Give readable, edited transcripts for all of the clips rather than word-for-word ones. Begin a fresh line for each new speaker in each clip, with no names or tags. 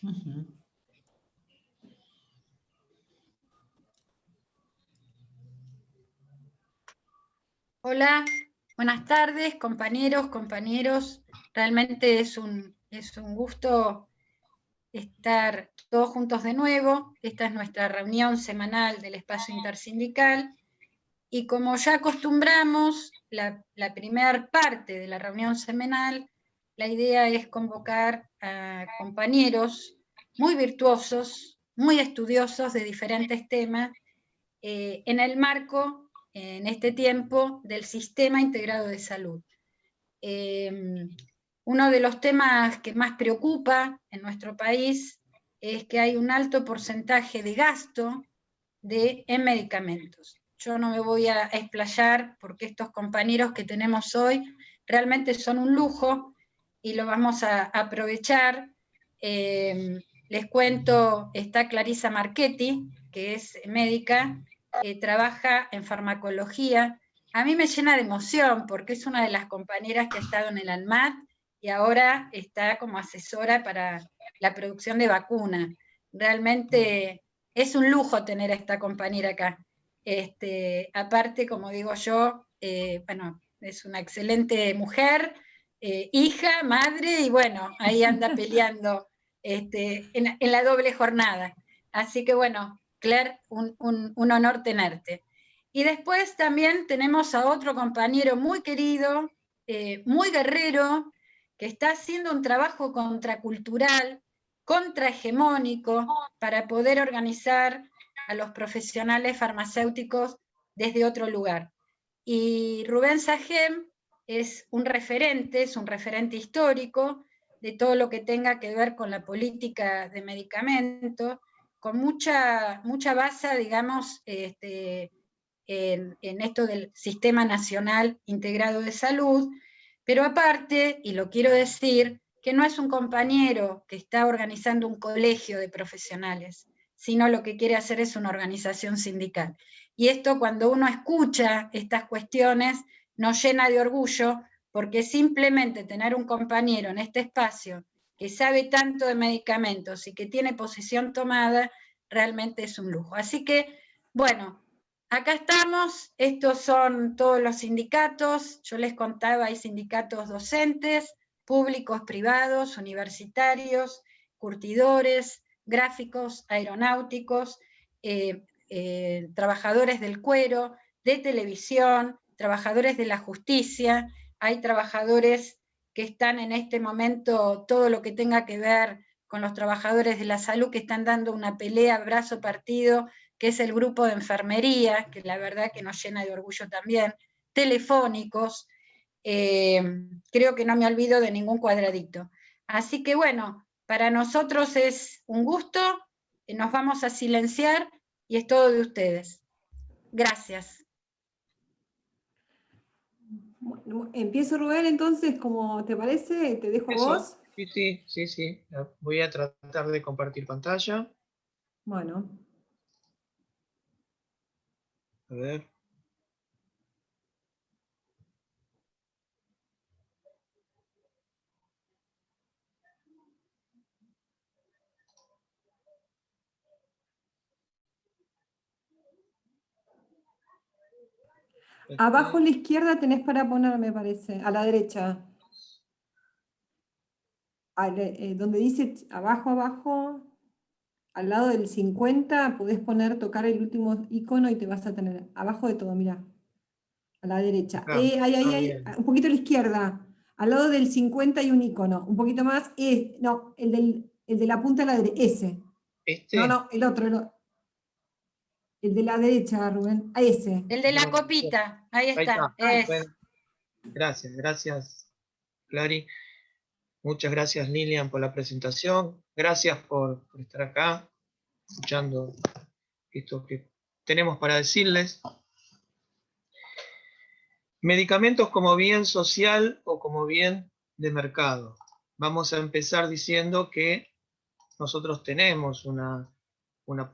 Ujú. Hola, buenas tardes, compañeros. Realmente es un gusto estar todos juntos de nuevo. Esta es nuestra reunión semanal del espacio intersindical. Y como ya acostumbramos, la primera parte de la reunión semanal, la idea es convocar a compañeros muy virtuosos, muy estudiosos de diferentes temas, en el marco, en este tiempo, del sistema integrado de salud. Uno de los temas que más preocupa en nuestro país es que hay un alto porcentaje de gasto en medicamentos. Yo no me voy a explayar porque estos compañeros que tenemos hoy realmente son un lujo y lo vamos a aprovechar. Les cuento, está Clarisa Marchetti, que es médica, trabaja en farmacología. A mí me llena de emoción porque es una de las compañeras que ha estado en el ANMAT y ahora está como asesora para la producción de vacunas. Realmente es un lujo tener a esta compañera acá. Aparte, como digo yo, bueno, es una excelente mujer, hija, madre, y bueno, ahí anda peleando en la doble jornada. Así que bueno, Claire, un honor tenerte. Y después también tenemos a otro compañero muy querido, muy guerrero, que está haciendo un trabajo contracultural, contrahegemónico, para poder organizar a los profesionales farmacéuticos desde otro lugar. Y Rubén Sajem es un referente histórico de todo lo que tenga que ver con la política de medicamentos, con mucha base, digamos, en esto del Sistema Nacional Integrado de Salud, pero aparte, y lo quiero decir, que no es un compañero que está organizando un colegio de profesionales, sino lo que quiere hacer es una organización sindical. Y esto, cuando uno escucha estas cuestiones, nos llena de orgullo, porque simplemente tener un compañero en este espacio que sabe tanto de medicamentos y que tiene posición tomada, realmente es un lujo. Así que, bueno, acá estamos, estos son todos los sindicatos. Yo les contaba, hay sindicatos docentes, públicos, privados, universitarios, curtidores, gráficos, aeronáuticos, trabajadores del cuero, de televisión, trabajadores de la justicia, hay trabajadores que están en este momento, todo lo que tenga que ver con los trabajadores de la salud, que están dando una pelea brazo partido, que es el grupo de enfermería, que la verdad que nos llena de orgullo también, telefónicos, creo que no me olvido de ningún cuadradito. Así que bueno, para nosotros es un gusto, nos vamos a silenciar y es todo de ustedes. Gracias.
Bueno, empiezo, Rubén, entonces, como te parece, te dejo a vos.
Sí. Voy a tratar de compartir pantalla.
Bueno.
A ver.
Abajo a la izquierda tenés para poner, me parece, a la derecha. Donde dice abajo, al lado del 50, podés tocar el último icono y te vas a tener, abajo de todo, mira, a la derecha. Ahí, un poquito a la izquierda, al lado del 50 hay un icono, un poquito más, no, el de la punta a la derecha, ese. No, el otro, el de la derecha, Rubén, a ese.
El de la copita, ahí está.
Bueno, gracias, Clary. Muchas gracias, Lilian, por la presentación. Gracias por estar acá, escuchando esto que tenemos para decirles. Medicamentos como bien social o como bien de mercado. Vamos a empezar diciendo que nosotros tenemos una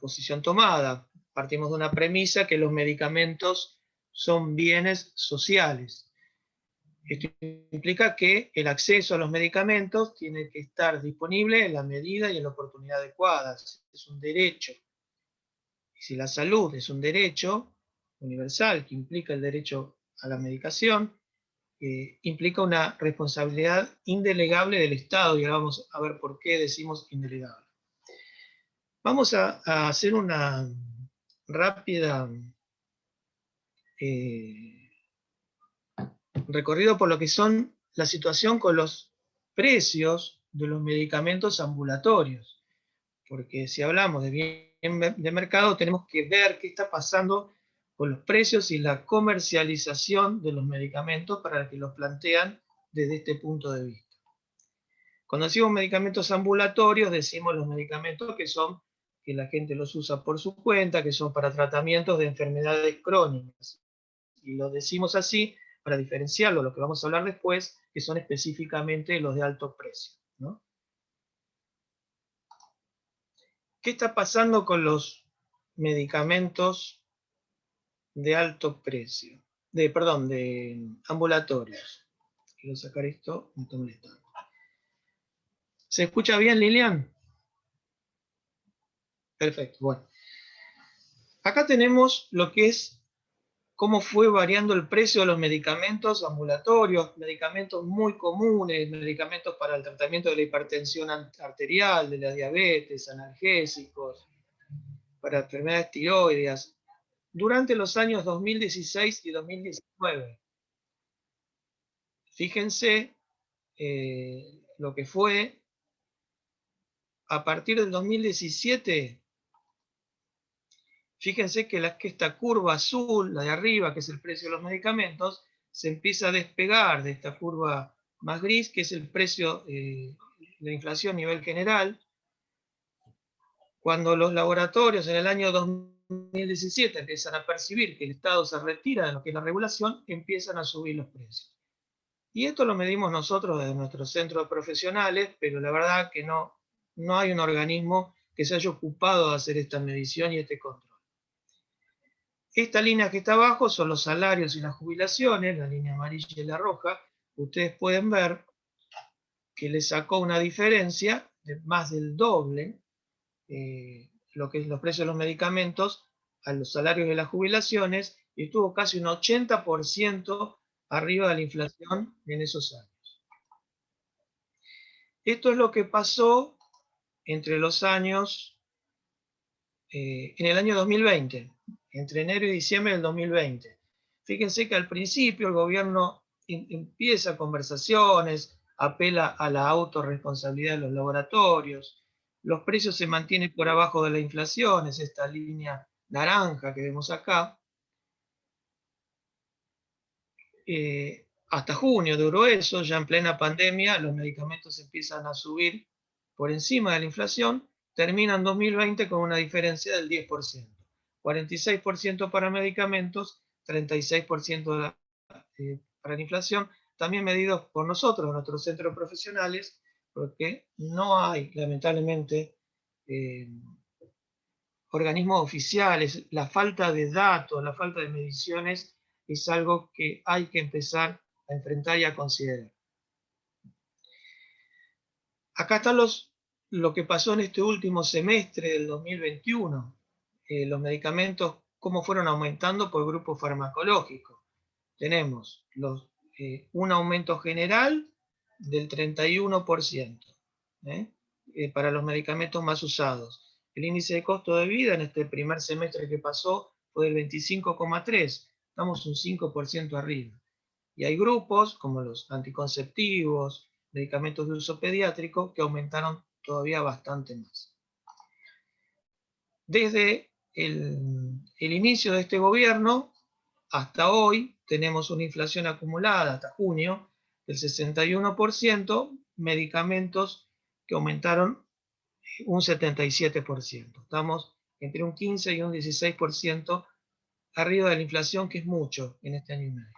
posición tomada. Partimos de una premisa que los medicamentos son bienes sociales. Esto implica que el acceso a los medicamentos tiene que estar disponible en la medida y en la oportunidad adecuadas. Es un derecho. Y si la salud es un derecho universal que implica el derecho a la medicación, implica una responsabilidad indelegable del Estado, y ahora vamos a ver por qué decimos indelegable. Vamos a hacer una rápida recorrido por lo que son la situación con los precios de los medicamentos ambulatorios, porque si hablamos de bien de mercado tenemos que ver qué está pasando con los precios y la comercialización de los medicamentos para que los plantean desde este punto de vista. Cuando decimos medicamentos ambulatorios, decimos los medicamentos que la gente los usa por su cuenta, que son para tratamientos de enfermedades crónicas. Y lo decimos así para diferenciarlo, lo que vamos a hablar después, que son específicamente los de alto precio, ¿no? ¿Qué está pasando con los medicamentos de alto precio? De ambulatorios. Quiero sacar esto, me está molestando. ¿Se escucha bien, Lilian? Perfecto, bueno. Acá tenemos lo que es cómo fue variando el precio de los medicamentos ambulatorios, medicamentos muy comunes, medicamentos para el tratamiento de la hipertensión arterial, de la diabetes, analgésicos, para enfermedades tiroideas, durante los años 2016 y 2019. Fíjense lo que fue a partir del 2017. Fíjense que esta curva azul, la de arriba, que es el precio de los medicamentos, se empieza a despegar de esta curva más gris, que es el precio de la inflación a nivel general. Cuando los laboratorios en el año 2017 empiezan a percibir que el Estado se retira de lo que es la regulación, empiezan a subir los precios. Y esto lo medimos nosotros desde nuestros centros profesionales, pero la verdad que no hay un organismo que se haya ocupado de hacer esta medición y este control. Esta línea que está abajo son los salarios y las jubilaciones, la línea amarilla y la roja. Ustedes pueden ver que le sacó una diferencia de más del doble, lo que es los precios de los medicamentos, a los salarios de las jubilaciones, y estuvo casi un 80% arriba de la inflación en esos años. Esto es lo que pasó entre los años, en el año 2020, entre enero y diciembre del 2020. Fíjense que al principio el gobierno empieza conversaciones, apela a la autorresponsabilidad de los laboratorios, los precios se mantienen por abajo de la inflación, es esta línea naranja que vemos acá. Hasta junio duró eso, ya en plena pandemia los medicamentos empiezan a subir por encima de la inflación, termina en 2020 con una diferencia del 10%. 46% para medicamentos, 36% para la inflación, también medidos por nosotros, nuestros centros profesionales, porque no hay, lamentablemente, organismos oficiales. La falta de datos, la falta de mediciones es algo que hay que empezar a enfrentar y a considerar. Acá están lo que pasó en este último semestre del 2021. Los medicamentos, cómo fueron aumentando por grupo farmacológico. Tenemos un aumento general del 31% para los medicamentos más usados. El índice de costo de vida en este primer semestre que pasó fue del 25,3%. Estamos un 5% arriba. Y hay grupos como los anticonceptivos, medicamentos de uso pediátrico, que aumentaron todavía bastante más. Desde el inicio de este gobierno hasta hoy tenemos una inflación acumulada hasta junio del 61%, medicamentos que aumentaron un 77%. Estamos entre un 15 y un 16% arriba de la inflación, que es mucho en este año y medio.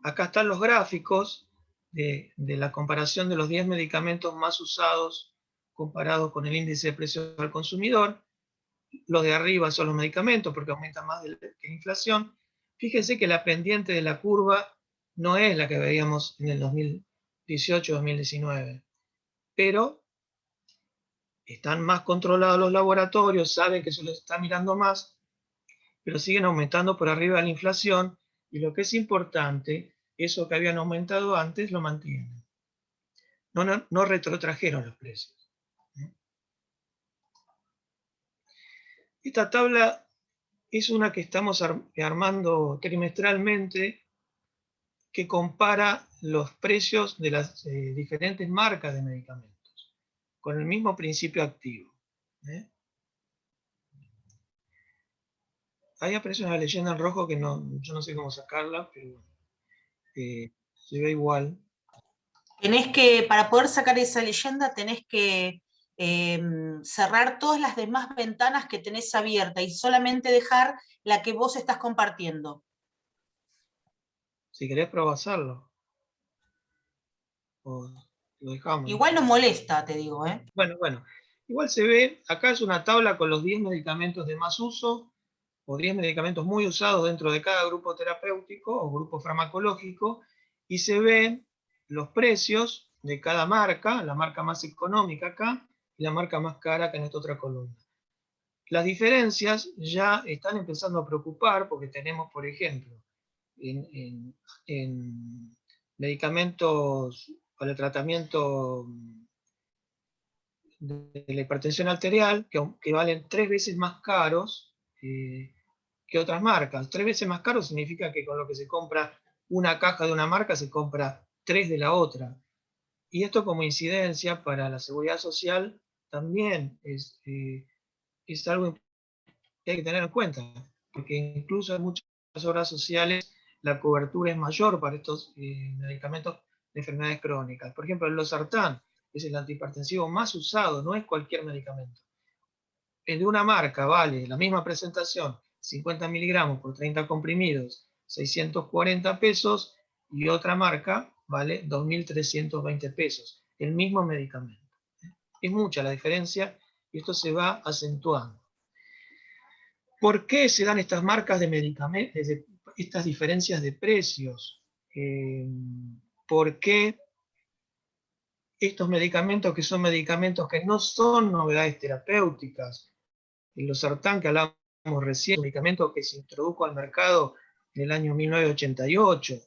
Acá están los gráficos de la comparación de los 10 medicamentos más usados comparados con el índice de precios al consumidor. Los de arriba son los medicamentos porque aumentan más que la inflación. Fíjense que la pendiente de la curva no es la que veíamos en el 2018-2019, pero están más controlados los laboratorios, saben que se los está mirando más, pero siguen aumentando por arriba de la inflación, y lo que es importante, eso que habían aumentado antes lo mantienen. No retrotrajeron los precios. Esta tabla es una que estamos armando trimestralmente, que compara los precios de las diferentes marcas de medicamentos con el mismo principio activo. Ahí aparece una leyenda en rojo que yo no sé cómo sacarla, pero se ve igual.
Para poder sacar esa leyenda, tenés que cerrar todas las demás ventanas que tenés abiertas y solamente dejar la que vos estás compartiendo.
Si querés, prueba a hacerlo. O lo dejamos.
Igual no molesta, te digo, ¿eh?
Bueno. Igual se ve, acá es una tabla con los 10 medicamentos de más uso, o 10 medicamentos muy usados dentro de cada grupo terapéutico o grupo farmacológico, y se ven los precios de cada marca, la marca más económica acá, y la marca más cara que en esta otra columna. Las diferencias ya están empezando a preocupar, porque tenemos, por ejemplo, en medicamentos para el tratamiento de la hipertensión arterial, que valen 3 veces más caros que otras marcas. 3 veces más caro significa que con lo que se compra una caja de una marca se compra 3 de la otra. Y esto, como incidencia para la seguridad social, también es algo que hay que tener en cuenta, porque incluso en muchas obras sociales la cobertura es mayor para estos medicamentos de enfermedades crónicas. Por ejemplo, el losartán es el antihipertensivo más usado, no es cualquier medicamento. El de una marca vale la misma presentación, 50 miligramos por 30 comprimidos, 640 pesos, y otra marca vale 2.320 pesos, el mismo medicamento. Es mucha la diferencia y esto se va acentuando. ¿Por qué se dan estas marcas de medicamentos, estas diferencias de precios? ¿Por qué estos medicamentos, que son medicamentos que no son novedades terapéuticas? El losartán, que hablábamos recién, un medicamento que se introdujo al mercado en el año 1988.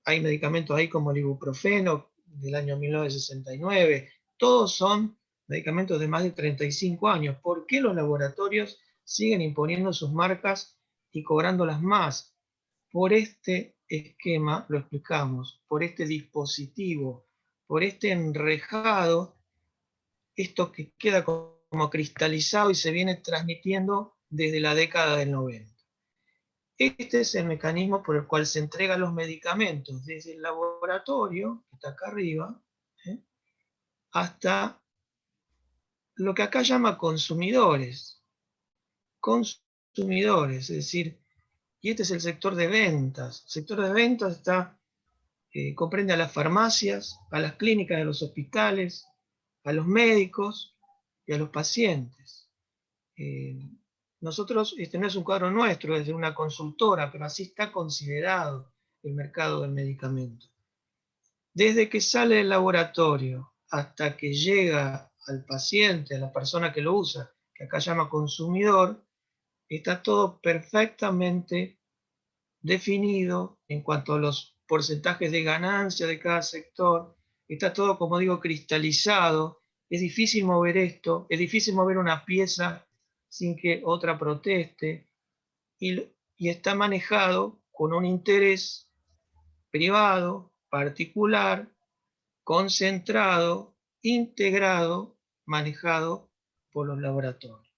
Hay medicamentos ahí como el ibuprofeno del año 1969. Todos son medicamentos de más de 35 años. ¿Por qué los laboratorios siguen imponiendo sus marcas y cobrándolas más? Por este esquema, lo explicamos, por este dispositivo, por este enrejado, esto que queda como cristalizado y se viene transmitiendo desde la década del 90. Este es el mecanismo por el cual se entregan los medicamentos desde el laboratorio, que está acá arriba, hasta lo que acá llama consumidores. Consumidores, es decir, y este es el sector de ventas. El sector de ventas comprende a las farmacias, a las clínicas de los hospitales, a los médicos y a los pacientes. Nosotros, este no es un cuadro nuestro, es de una consultora, pero así está considerado el mercado del medicamento. Desde que sale del laboratorio hasta que llega al paciente, a la persona que lo usa, que acá llama consumidor, está todo perfectamente definido en cuanto a los porcentajes de ganancia de cada sector. Está todo, como digo, cristalizado. Es difícil mover esto, es difícil mover una pieza sin que otra proteste, y está manejado con un interés privado, particular, concentrado, integrado, manejado por los laboratorios.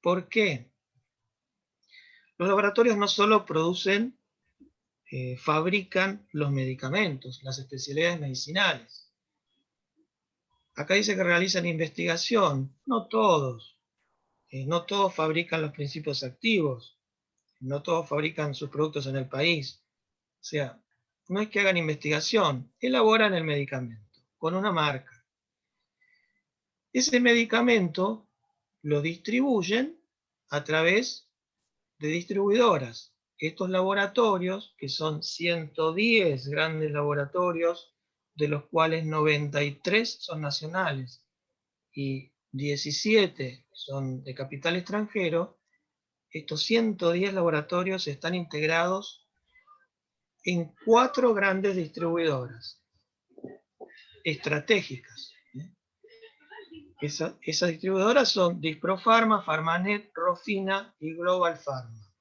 ¿Por qué? Los laboratorios no solo fabrican los medicamentos, las especialidades medicinales. Acá dice que realizan investigación. No todos. No todos fabrican los principios activos. No todos fabrican sus productos en el país. O sea, no es que hagan investigación, elaboran el medicamento con una marca. Ese medicamento lo distribuyen a través de distribuidoras. estos laboratorios, que son 110 grandes laboratorios, de los cuales 93 son nacionales y 17 son de capital extranjero, estos 110 laboratorios están integrados en 4 grandes distribuidoras estratégicas. Esas distribuidoras son Disprofarma, Farmanet, Rofina y Global Pharma.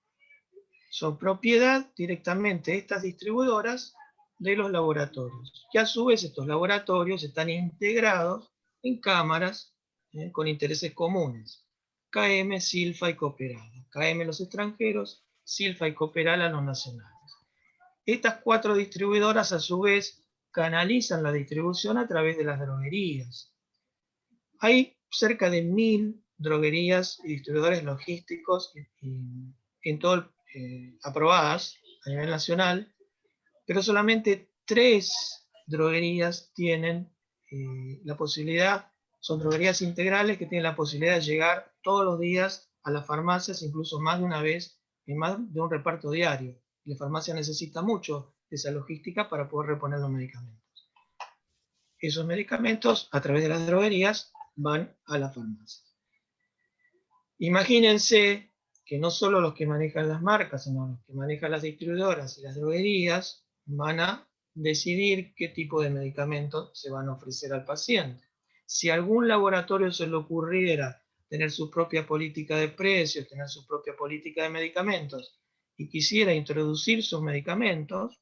Son propiedad directamente de estas distribuidoras de los laboratorios, que a su vez estos laboratorios están integrados en cámaras con intereses comunes. KM, Silfa y Cooperal. KM los extranjeros, Silfa y Cooperal a los nacionales. Estas 4 distribuidoras a su vez canalizan la distribución a través de las droguerías. Hay cerca de 1000 droguerías y distribuidores logísticos en todo aprobadas a nivel nacional, pero solamente 3 droguerías tienen la posibilidad, son droguerías integrales que tienen la posibilidad de llegar todos los días a las farmacias, incluso más de una vez, en más de un reparto diario. La farmacia necesita mucho de esa logística para poder reponer los medicamentos. Esos medicamentos, a través de las droguerías, van a la farmacia. Imagínense que no solo los que manejan las marcas, sino los que manejan las distribuidoras y las droguerías van a decidir qué tipo de medicamentos se van a ofrecer al paciente. Si a algún laboratorio se le ocurriera tener su propia política de precios, tener su propia política de medicamentos, y quisiera introducir sus medicamentos,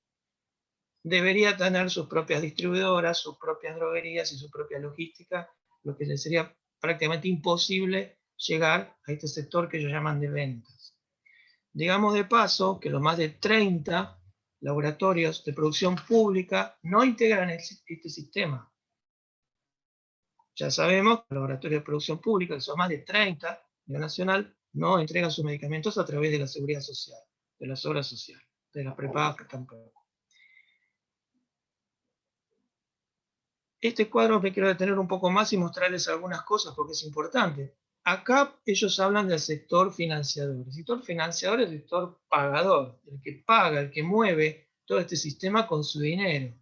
debería tener sus propias distribuidoras, sus propias droguerías y su propia logística, lo que le sería prácticamente imposible llegar a este sector que ellos llaman de ventas. Digamos de paso que los más de 30 laboratorios de producción pública no integran este sistema. Ya sabemos que los laboratorios de producción pública, que son más de 30 a nivel nacional, no entregan sus medicamentos a través de la seguridad social, de las obras sociales, de las prepagas que están por. Este cuadro me quiero detener un poco más y mostrarles algunas cosas porque es importante. Acá ellos hablan del sector financiador. El sector financiador es el sector pagador, el que paga, el que mueve todo este sistema con su dinero.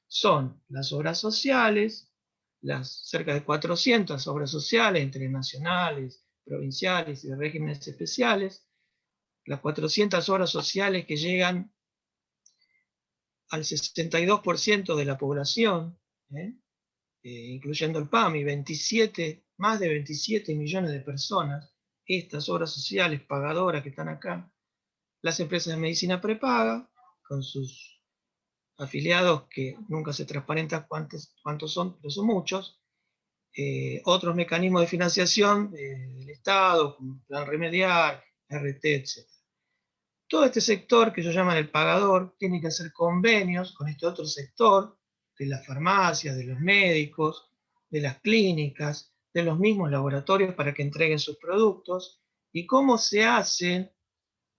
Son las obras sociales, las cerca de 400 obras sociales entre nacionales, provinciales y de regímenes especiales, las 400 obras sociales que llegan al 62% de la población, incluyendo el PAMI, más de 27 millones de personas, estas obras sociales pagadoras que están acá, las empresas de medicina prepaga, con sus afiliados que nunca se transparentan cuántos son, pero son muchos, otros mecanismos de financiación del Estado, como Plan Remediar, RT, etc. Todo este sector que ellos llaman el pagador tiene que hacer convenios con este otro sector de las farmacias, de los médicos, de las clínicas, de los mismos laboratorios para que entreguen sus productos. ¿Y cómo se hacen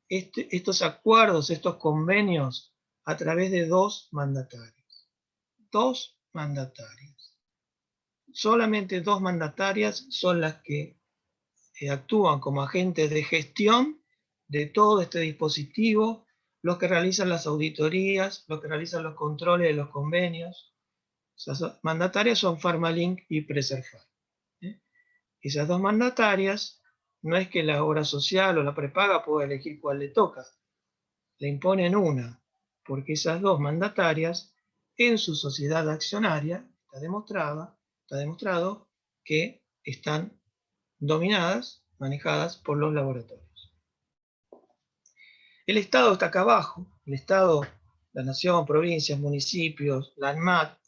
estos acuerdos, estos convenios? A través de 2 mandatarios. 2 mandatarias. Solamente 2 mandatarias son las que actúan como agentes de gestión de todo este dispositivo, los que realizan las auditorías, los que realizan los controles de los convenios. Esas mandatarias son Pharmalink y Preservar. Esas 2 mandatarias, no es que la obra social o la prepaga pueda elegir cuál le toca, le imponen una, porque esas 2 mandatarias, en su sociedad accionaria, está demostrado que están dominadas, manejadas por los laboratorios. El Estado está acá abajo, el Estado, la nación, provincias, municipios, la ANMAT,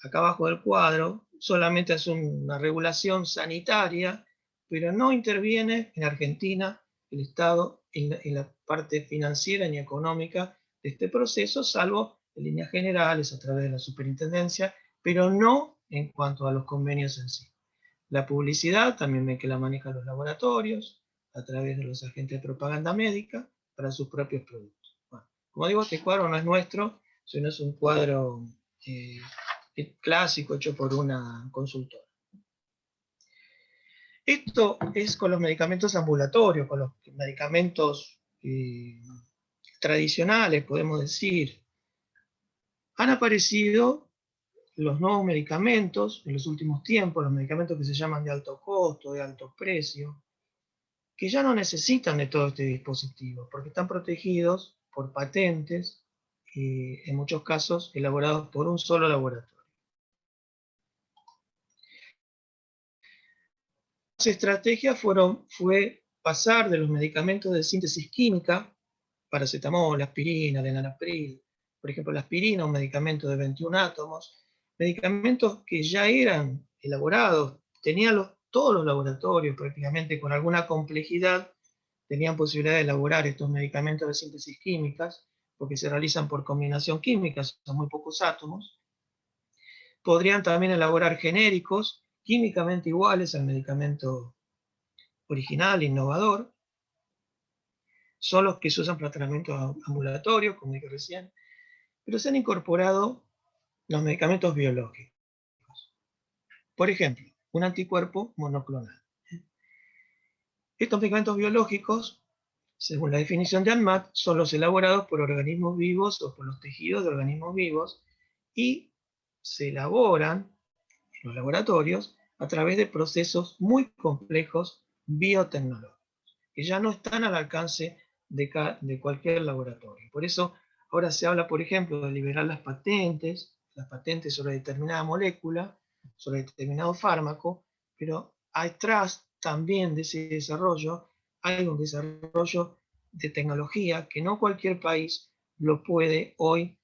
acá abajo del cuadro, solamente hace una regulación sanitaria, pero no interviene en Argentina el Estado en la parte financiera ni económica de este proceso, salvo en líneas generales a través de la superintendencia, pero no en cuanto a los convenios en sí. La publicidad también ve que la manejan los laboratorios a través de los agentes de propaganda médica para sus propios productos. Bueno, como digo, este cuadro no es nuestro, sino es un cuadro clásico hecho por una consultora. Esto es con los medicamentos ambulatorios, con los medicamentos tradicionales, podemos decir. Han aparecido los nuevos medicamentos en los últimos tiempos, los medicamentos que se llaman de alto costo, de alto precio, que ya no necesitan de todo este dispositivo, porque están protegidos por patentes y en muchos casos elaborados por un solo laboratorio. Las estrategias fue pasar de los medicamentos de síntesis química, paracetamol, aspirina, enalapril, por ejemplo la aspirina, un medicamento de 21 átomos, medicamentos que ya eran elaborados, tenían todos los laboratorios prácticamente con alguna complejidad, tenían posibilidad de elaborar estos medicamentos de síntesis químicas, porque se realizan por combinación química, son muy pocos átomos. Podrían también elaborar genéricos, químicamente iguales al medicamento original, innovador. Son los que se usan para tratamientos ambulatorios, como dije recién, pero se han incorporado los medicamentos biológicos. Por ejemplo, un anticuerpo monoclonal. Estos medicamentos biológicos, según la definición de ANMAT, son los elaborados por organismos vivos o por los tejidos de organismos vivos y se elaboran en los laboratorios a través de procesos muy complejos biotecnológicos, que ya no están al alcance de cualquier laboratorio. Por eso ahora se habla, por ejemplo, de liberar las patentes sobre determinada molécula, sobre determinado fármaco, pero atrás también de ese desarrollo hay un desarrollo de tecnología que no cualquier país lo puede hoy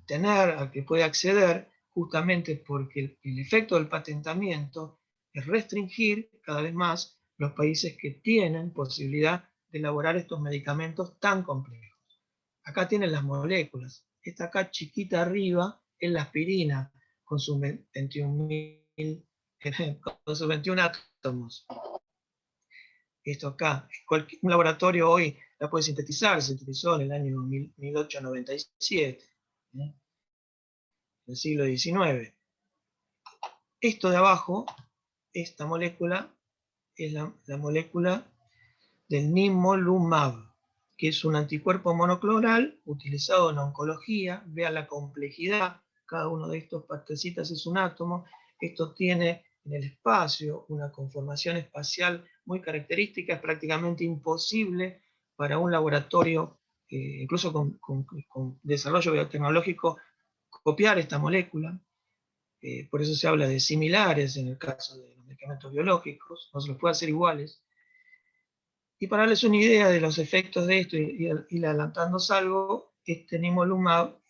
tener, al que puede acceder, justamente porque el efecto del patentamiento es restringir cada vez más los países que tienen posibilidad de elaborar estos medicamentos tan complejos. Acá tienen las moléculas. Esta acá chiquita arriba es la aspirina con sus 21 átomos. Esto acá, un laboratorio hoy la puede sintetizar, se utilizó en el año 1897, en el siglo XIX. Esto de abajo, esta molécula, es la molécula del nivolumab, que es un anticuerpo monoclonal utilizado en oncología. Vean la complejidad, cada uno de estos partecitas es un átomo. Esto tiene en el espacio una conformación espacial muy característica, es prácticamente imposible para un laboratorio, incluso con desarrollo biotecnológico, copiar esta molécula. Por eso se habla de similares en el caso de los medicamentos biológicos, no se los puede hacer iguales. Y para darles una idea de los efectos de esto y adelantarnos algo, este nivolumab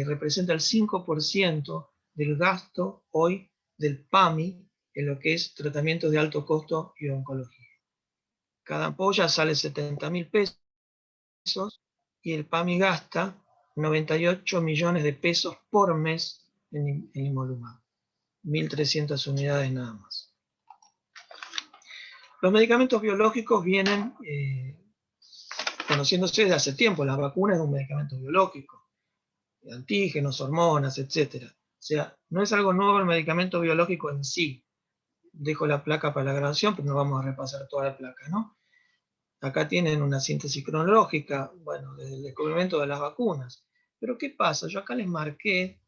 representa el 5% del gasto hoy del PAMI en lo que es tratamiento de alto costo y oncología. Cada ampolla sale 70.000 pesos y el PAMI gasta 98 millones de pesos por mes en nivolumab. 1.300 unidades nada más. Los medicamentos biológicos vienen conociéndose desde hace tiempo. Las vacunas es un medicamento biológico, antígenos, hormonas, etc. O sea, no es algo nuevo el medicamento biológico en sí. Dejo la placa para la grabación, pero no vamos a repasar toda la placa, ¿no? Acá tienen una síntesis cronológica, bueno, desde el descubrimiento de las vacunas. Pero ¿qué pasa? Yo acá les marqué,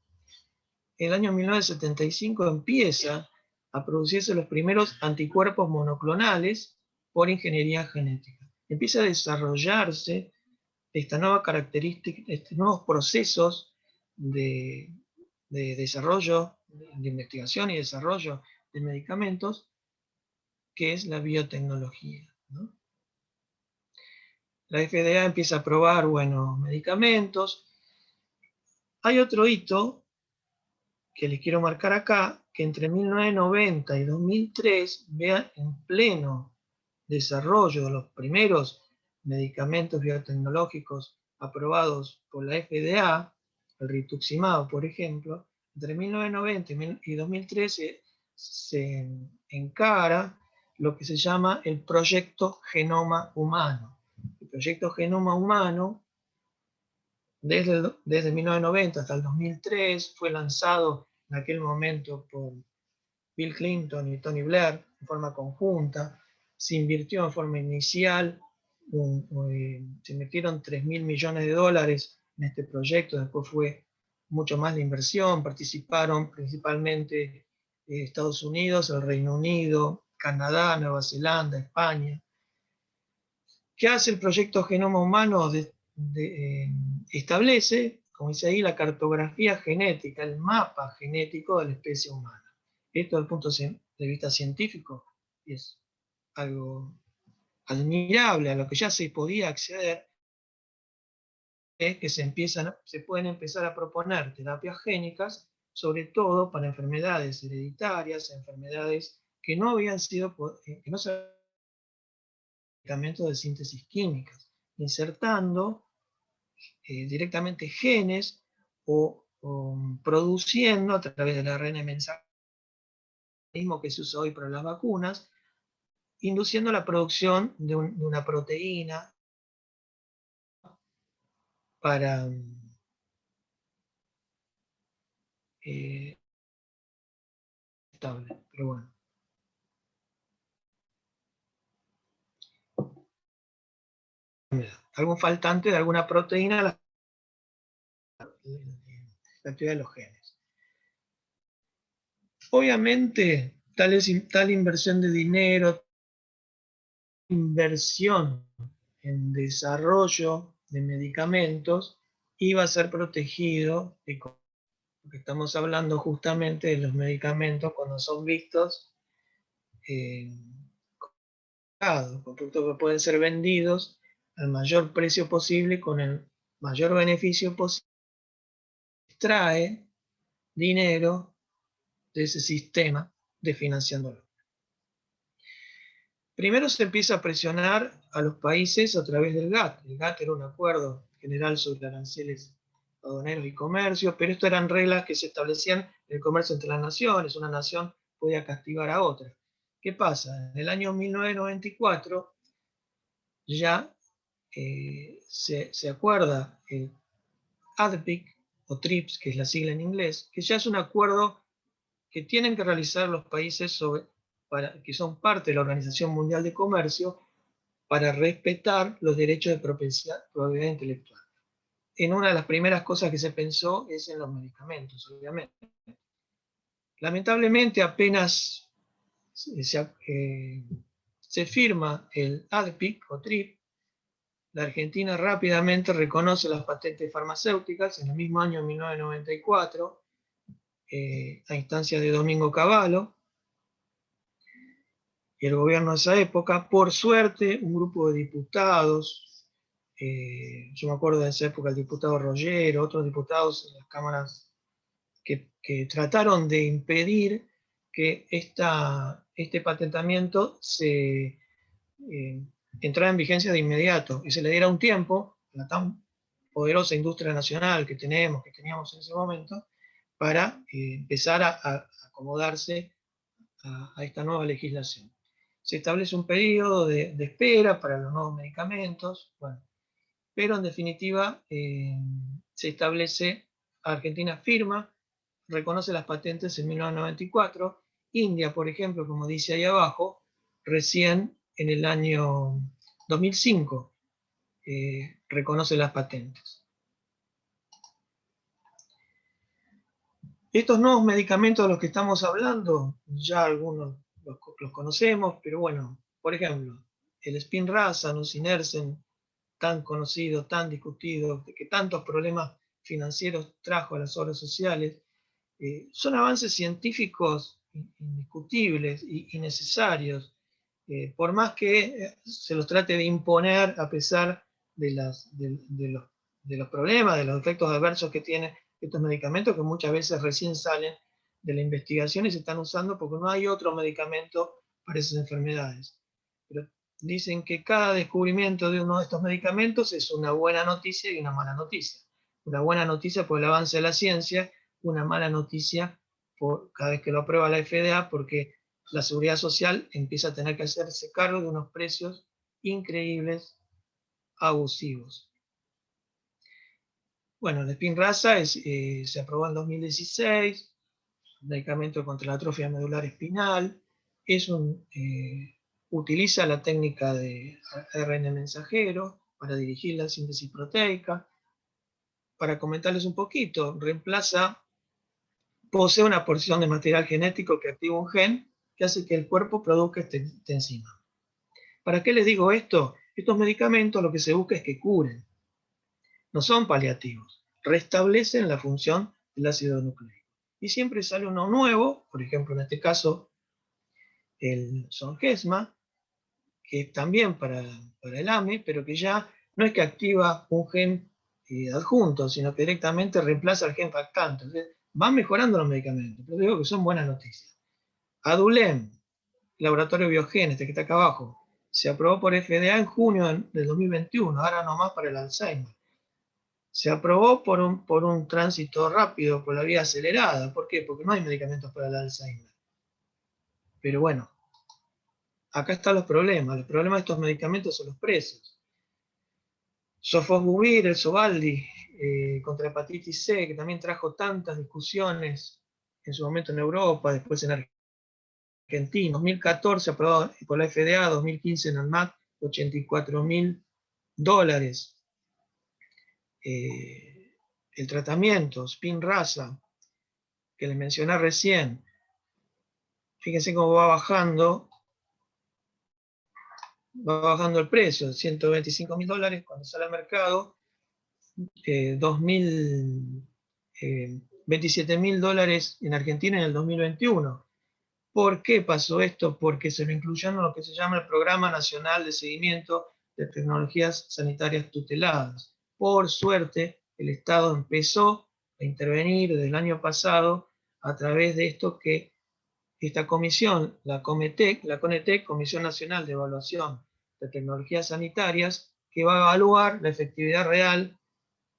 el año 1975 empieza a producirse los primeros anticuerpos monoclonales por ingeniería genética. Empieza a desarrollarse esta nueva característica, estos nuevos procesos de desarrollo, de investigación y desarrollo de medicamentos, que es la biotecnología, ¿no? La FDA empieza a aprobar buenos medicamentos. Hay otro hito que les quiero marcar acá, que entre 1990 y 2003, vean en pleno desarrollo de los primeros medicamentos biotecnológicos aprobados por la FDA, el rituximab, por ejemplo, entre 1990 y 2013 se encara lo que se llama el proyecto Genoma Humano. El proyecto Genoma Humano, desde 1990 hasta el 2003, fue lanzado en aquel momento por Bill Clinton y Tony Blair en forma conjunta. Se invirtió en forma inicial se metieron 3.000 millones de dólares en este proyecto, después fue mucho más la inversión, participaron principalmente Estados Unidos, el Reino Unido, Canadá, Nueva Zelanda, España. ¿Qué hace el proyecto Genoma Humano? Establece, como dice ahí, la cartografía genética, el mapa genético de la especie humana. Esto desde el punto de vista científico es algo admirable, a lo que ya se podía acceder, es que se pueden empezar a proponer terapias génicas, sobre todo para enfermedades hereditarias, enfermedades que no habían sido, que no se medicamentos de síntesis químicas, insertando directamente genes o produciendo a través del ARN mensajero, mismo que se usa hoy para las vacunas, induciendo la producción de una proteína para estable, pero bueno. Algún faltante de alguna proteína, la actividad de los genes. Obviamente, tal inversión de dinero, inversión en desarrollo de medicamentos, iba a ser protegido, porque estamos hablando justamente de los medicamentos cuando son vistos por productos que pueden ser vendidos al mayor precio posible con el mayor beneficio posible. Extrae dinero de ese sistema de financiándolo. Primero se empieza a presionar a los países a través del GATT. El GATT era un acuerdo general sobre aranceles aduaneros y comercio, pero esto eran reglas que se establecían en el comercio entre las naciones. Una nación podía castigar a otra. ¿Qué pasa? En el año 1994 ya se acuerda el ADPIC o TRIPS, que es la sigla en inglés, que ya es un acuerdo que tienen que realizar los países que son parte de la Organización Mundial de Comercio para respetar los derechos de propiedad intelectual. En una de las primeras cosas que se pensó es en los medicamentos, obviamente. Lamentablemente, apenas se firma el ADPIC o TRIP, la Argentina rápidamente reconoce las patentes farmacéuticas en el mismo año 1994, a instancia de Domingo Cavallo y el gobierno de esa época. Por suerte, un grupo de diputados, yo me acuerdo de esa época el diputado Rollero, otros diputados en las cámaras que trataron de impedir que este patentamiento se entrara en vigencia de inmediato y se le diera un tiempo a la tan poderosa industria nacional que teníamos en ese momento para empezar a acomodarse a esta nueva legislación. Se establece un periodo de espera para los nuevos medicamentos, bueno, pero en definitiva se establece, Argentina firma, reconoce las patentes en 1994, India, por ejemplo, como dice ahí abajo, recién en el año 2005 reconoce las patentes. Estos nuevos medicamentos de los que estamos hablando, ya algunos los conocemos, pero bueno, por ejemplo, el Spinraza, nusinersen, tan conocido, tan discutido, que tantos problemas financieros trajo a las obras sociales, son avances científicos indiscutibles y necesarios, por más que se los trate de imponer a pesar de los problemas, de los efectos adversos que tienen estos medicamentos, que muchas veces recién salen de la investigación y se están usando porque no hay otro medicamento para esas enfermedades. Pero dicen que cada descubrimiento de uno de estos medicamentos es una buena noticia y una mala noticia. Una buena noticia por el avance de la ciencia, una mala noticia por cada vez que lo aprueba la FDA, porque la seguridad social empieza a tener que hacerse cargo de unos precios increíbles, abusivos. Bueno, el Spinraza se aprobó en 2016, un medicamento contra la atrofia medular espinal, es un utiliza la técnica de ARN mensajero para dirigir la síntesis proteica. Para comentarles un poquito, posee una porción de material genético que activa un gen que hace que el cuerpo produzca esta enzima. ¿Para qué les digo esto? Estos medicamentos lo que se busca es que curen. No son paliativos, restablecen la función del ácido nucleico. Y siempre sale uno nuevo, por ejemplo en este caso el Zolgensma, que es también para el AME, pero que ya no es que activa un gen adjunto, sino que directamente reemplaza el gen factante. Entonces, van mejorando los medicamentos, pero digo que son buenas noticias. Adulem, laboratorio Biogen, este que está acá abajo, se aprobó por FDA en junio del 2021, ahora nomás para el Alzheimer. Se aprobó por un tránsito rápido, por la vía acelerada. ¿Por qué? Porque no hay medicamentos para el Alzheimer. Pero bueno, acá están los problemas. Los problemas de estos medicamentos son los precios. Sofosbuvir, el Sovaldi, contra hepatitis C, que también trajo tantas discusiones en su momento en Europa, después en Argentina. 2014 aprobado por la FDA, 2015 en ANMAT, $84.000. El tratamiento, Spinraza, que les mencioné recién, fíjense cómo va bajando el precio, $125.000 cuando sale al mercado, $27.000 en Argentina en el 2021. ¿Por qué pasó esto? Porque se lo incluyeron en lo que se llama el Programa Nacional de Seguimiento de Tecnologías Sanitarias Tuteladas. Por suerte, el Estado empezó a intervenir desde el año pasado a través de esto que esta comisión, la CONETEC, Comisión Nacional de Evaluación de Tecnologías Sanitarias, que va a evaluar la efectividad real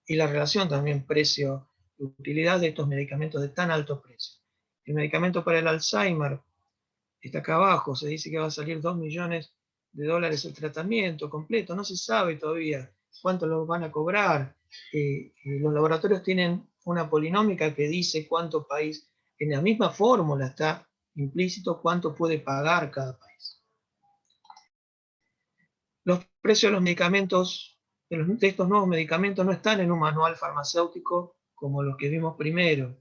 y la relación también precio-utilidad de estos medicamentos de tan alto precio. El medicamento para el Alzheimer está acá abajo, se dice que va a salir $2 millones el tratamiento completo, no se sabe todavía cuánto lo van a cobrar. Los laboratorios tienen una polinómica que dice cuánto país, en la misma fórmula está implícito cuánto puede pagar cada país. Los precios de los medicamentos, de estos nuevos medicamentos, no están en un manual farmacéutico como los que vimos primero,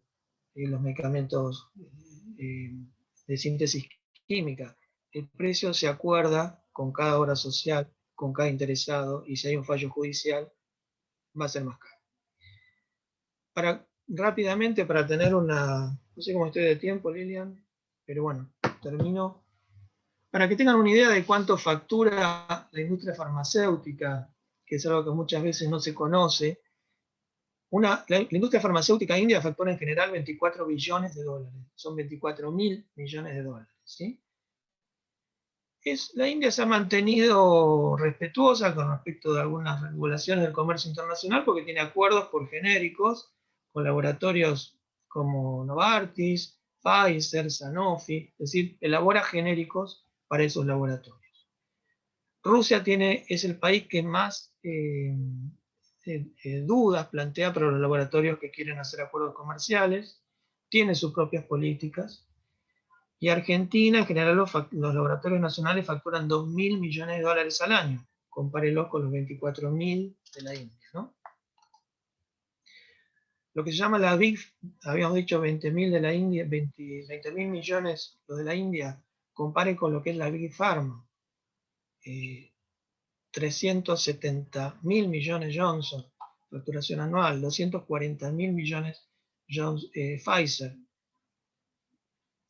los medicamentos de síntesis química. El precio se acuerda con cada obra social, con cada interesado, y si hay un fallo judicial, va a ser más caro. Rápidamente, para tener no sé cómo estoy de tiempo, Lilian, pero bueno, termino. Para que tengan una idea de cuánto factura la industria farmacéutica, que es algo que muchas veces no se conoce, la industria farmacéutica india factura en general $24 billones, son 24.000 millones de dólares, ¿sí? La India se ha mantenido respetuosa con respecto de algunas regulaciones del comercio internacional porque tiene acuerdos por genéricos con laboratorios como Novartis, Pfizer, Sanofi, es decir, elabora genéricos para esos laboratorios. Rusia es el país que más dudas plantea para los laboratorios que quieren hacer acuerdos comerciales, tiene sus propias políticas. Y Argentina, en general, los laboratorios nacionales facturan $2.000 millones al año. Compárenlo con los 24.000 de la India, ¿no? Lo que se llama la Big, habíamos dicho 20.000 de la India, 20.000 millones los de la India, comparen con lo que es la Big Pharma. 370.000 millones Johnson, facturación anual, 240.000 millones Pfizer.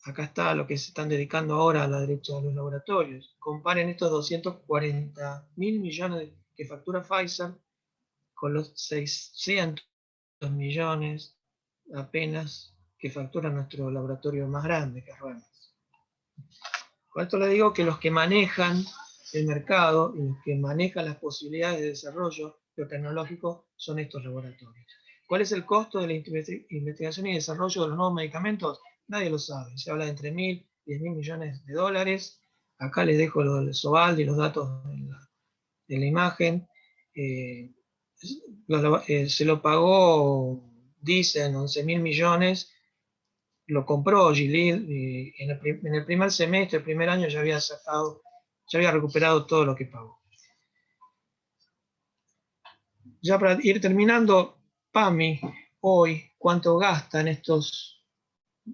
Acá está lo que se están dedicando ahora a la derecha de los laboratorios. Comparen estos 240.000 millones que factura Pfizer con los 600 millones apenas que factura nuestro laboratorio más grande, que es Remes. Con esto le digo que los que manejan el mercado y los que manejan las posibilidades de desarrollo biotecnológico son estos laboratorios. ¿Cuál es el costo de la investigación y desarrollo de los nuevos medicamentos? Nadie lo sabe. Se habla de entre 1.000 y 10.000 millones de dólares. Acá les dejo lo del Sovaldi y los datos de la imagen. Se lo pagó, dicen, 11.000 millones. Lo compró Gilead en el primer semestre, el primer año ya había sacado ya había recuperado todo lo que pagó. Ya para ir terminando, PAMI hoy, ¿cuánto gasta en estos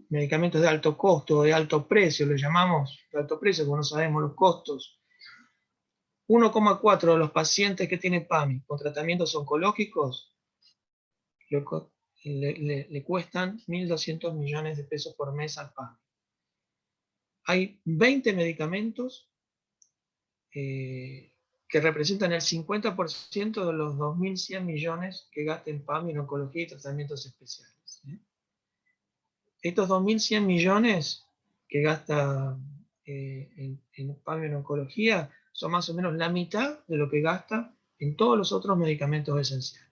medicamentos de alto costo, de alto precio? Lo llamamos de alto precio, porque no sabemos los costos. 1,4 de los pacientes que tienen PAMI con tratamientos oncológicos le cuestan 1.200 millones de pesos por mes al PAMI. Hay 20 medicamentos que representan el 50% de los 2.100 millones que gasta en PAMI en oncología y tratamientos especiales. Estos 2.100 millones que gasta en PAMI en oncología son más o menos la mitad de lo que gasta en todos los otros medicamentos esenciales.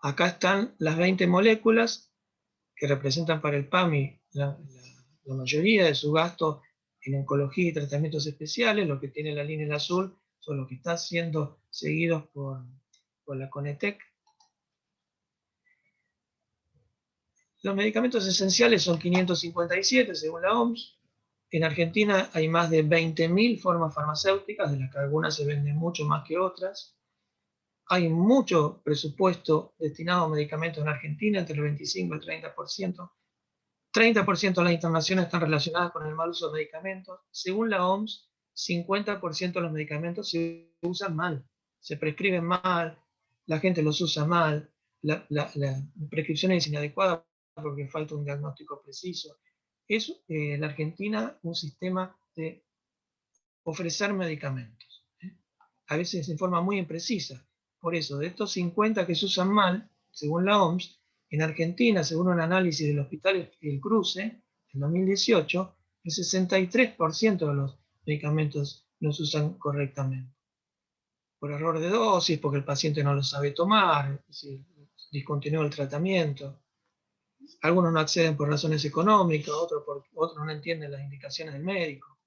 Acá están las 20 moléculas que representan para el PAMI la mayoría de su gasto en oncología y tratamientos especiales. Lo que tiene la línea en azul son los que están siendo seguidos por la CONETEC. Los medicamentos esenciales son 557 según la OMS. En Argentina hay más de 20.000 formas farmacéuticas, de las que algunas se venden mucho más que otras. Hay mucho presupuesto destinado a medicamentos en Argentina, entre el 25 y el 30%. 30% de las internaciones están relacionadas con el mal uso de medicamentos. Según la OMS, 50% de los medicamentos se usan mal, se prescriben mal, la gente los usa mal, la prescripción es inadecuada porque falta un diagnóstico preciso. Es en Argentina un sistema de ofrecer medicamentos, a veces en forma muy imprecisa. Por eso, de estos 50 que se usan mal, según la OMS, en Argentina, según un análisis del Hospital El Cruce, en 2018, el 63% de los medicamentos no se usan correctamente. Por error de dosis, porque el paciente no lo sabe tomar, discontinúa el tratamiento. Algunos no acceden por razones económicas, otros no entienden las indicaciones del médico.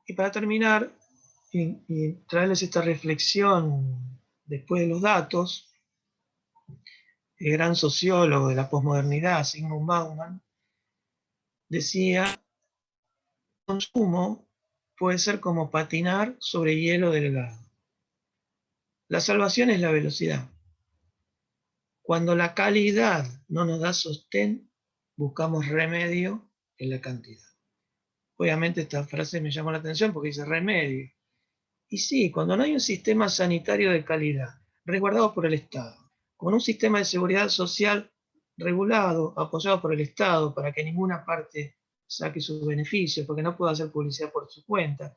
Y para terminar, y traerles esta reflexión después de los datos, el gran sociólogo de la posmodernidad, Zygmunt Bauman, decía: el consumo puede ser como patinar sobre hielo delgado. La salvación es la velocidad. Cuando la calidad no nos da sostén, buscamos remedio en la cantidad. Obviamente esta frase me llamó la atención porque dice remedio. Y sí, cuando no hay un sistema sanitario de calidad, resguardado por el Estado, con un sistema de seguridad social regulado, apoyado por el Estado, para que ninguna parte saque sus beneficios, porque no pueda hacer publicidad por su cuenta,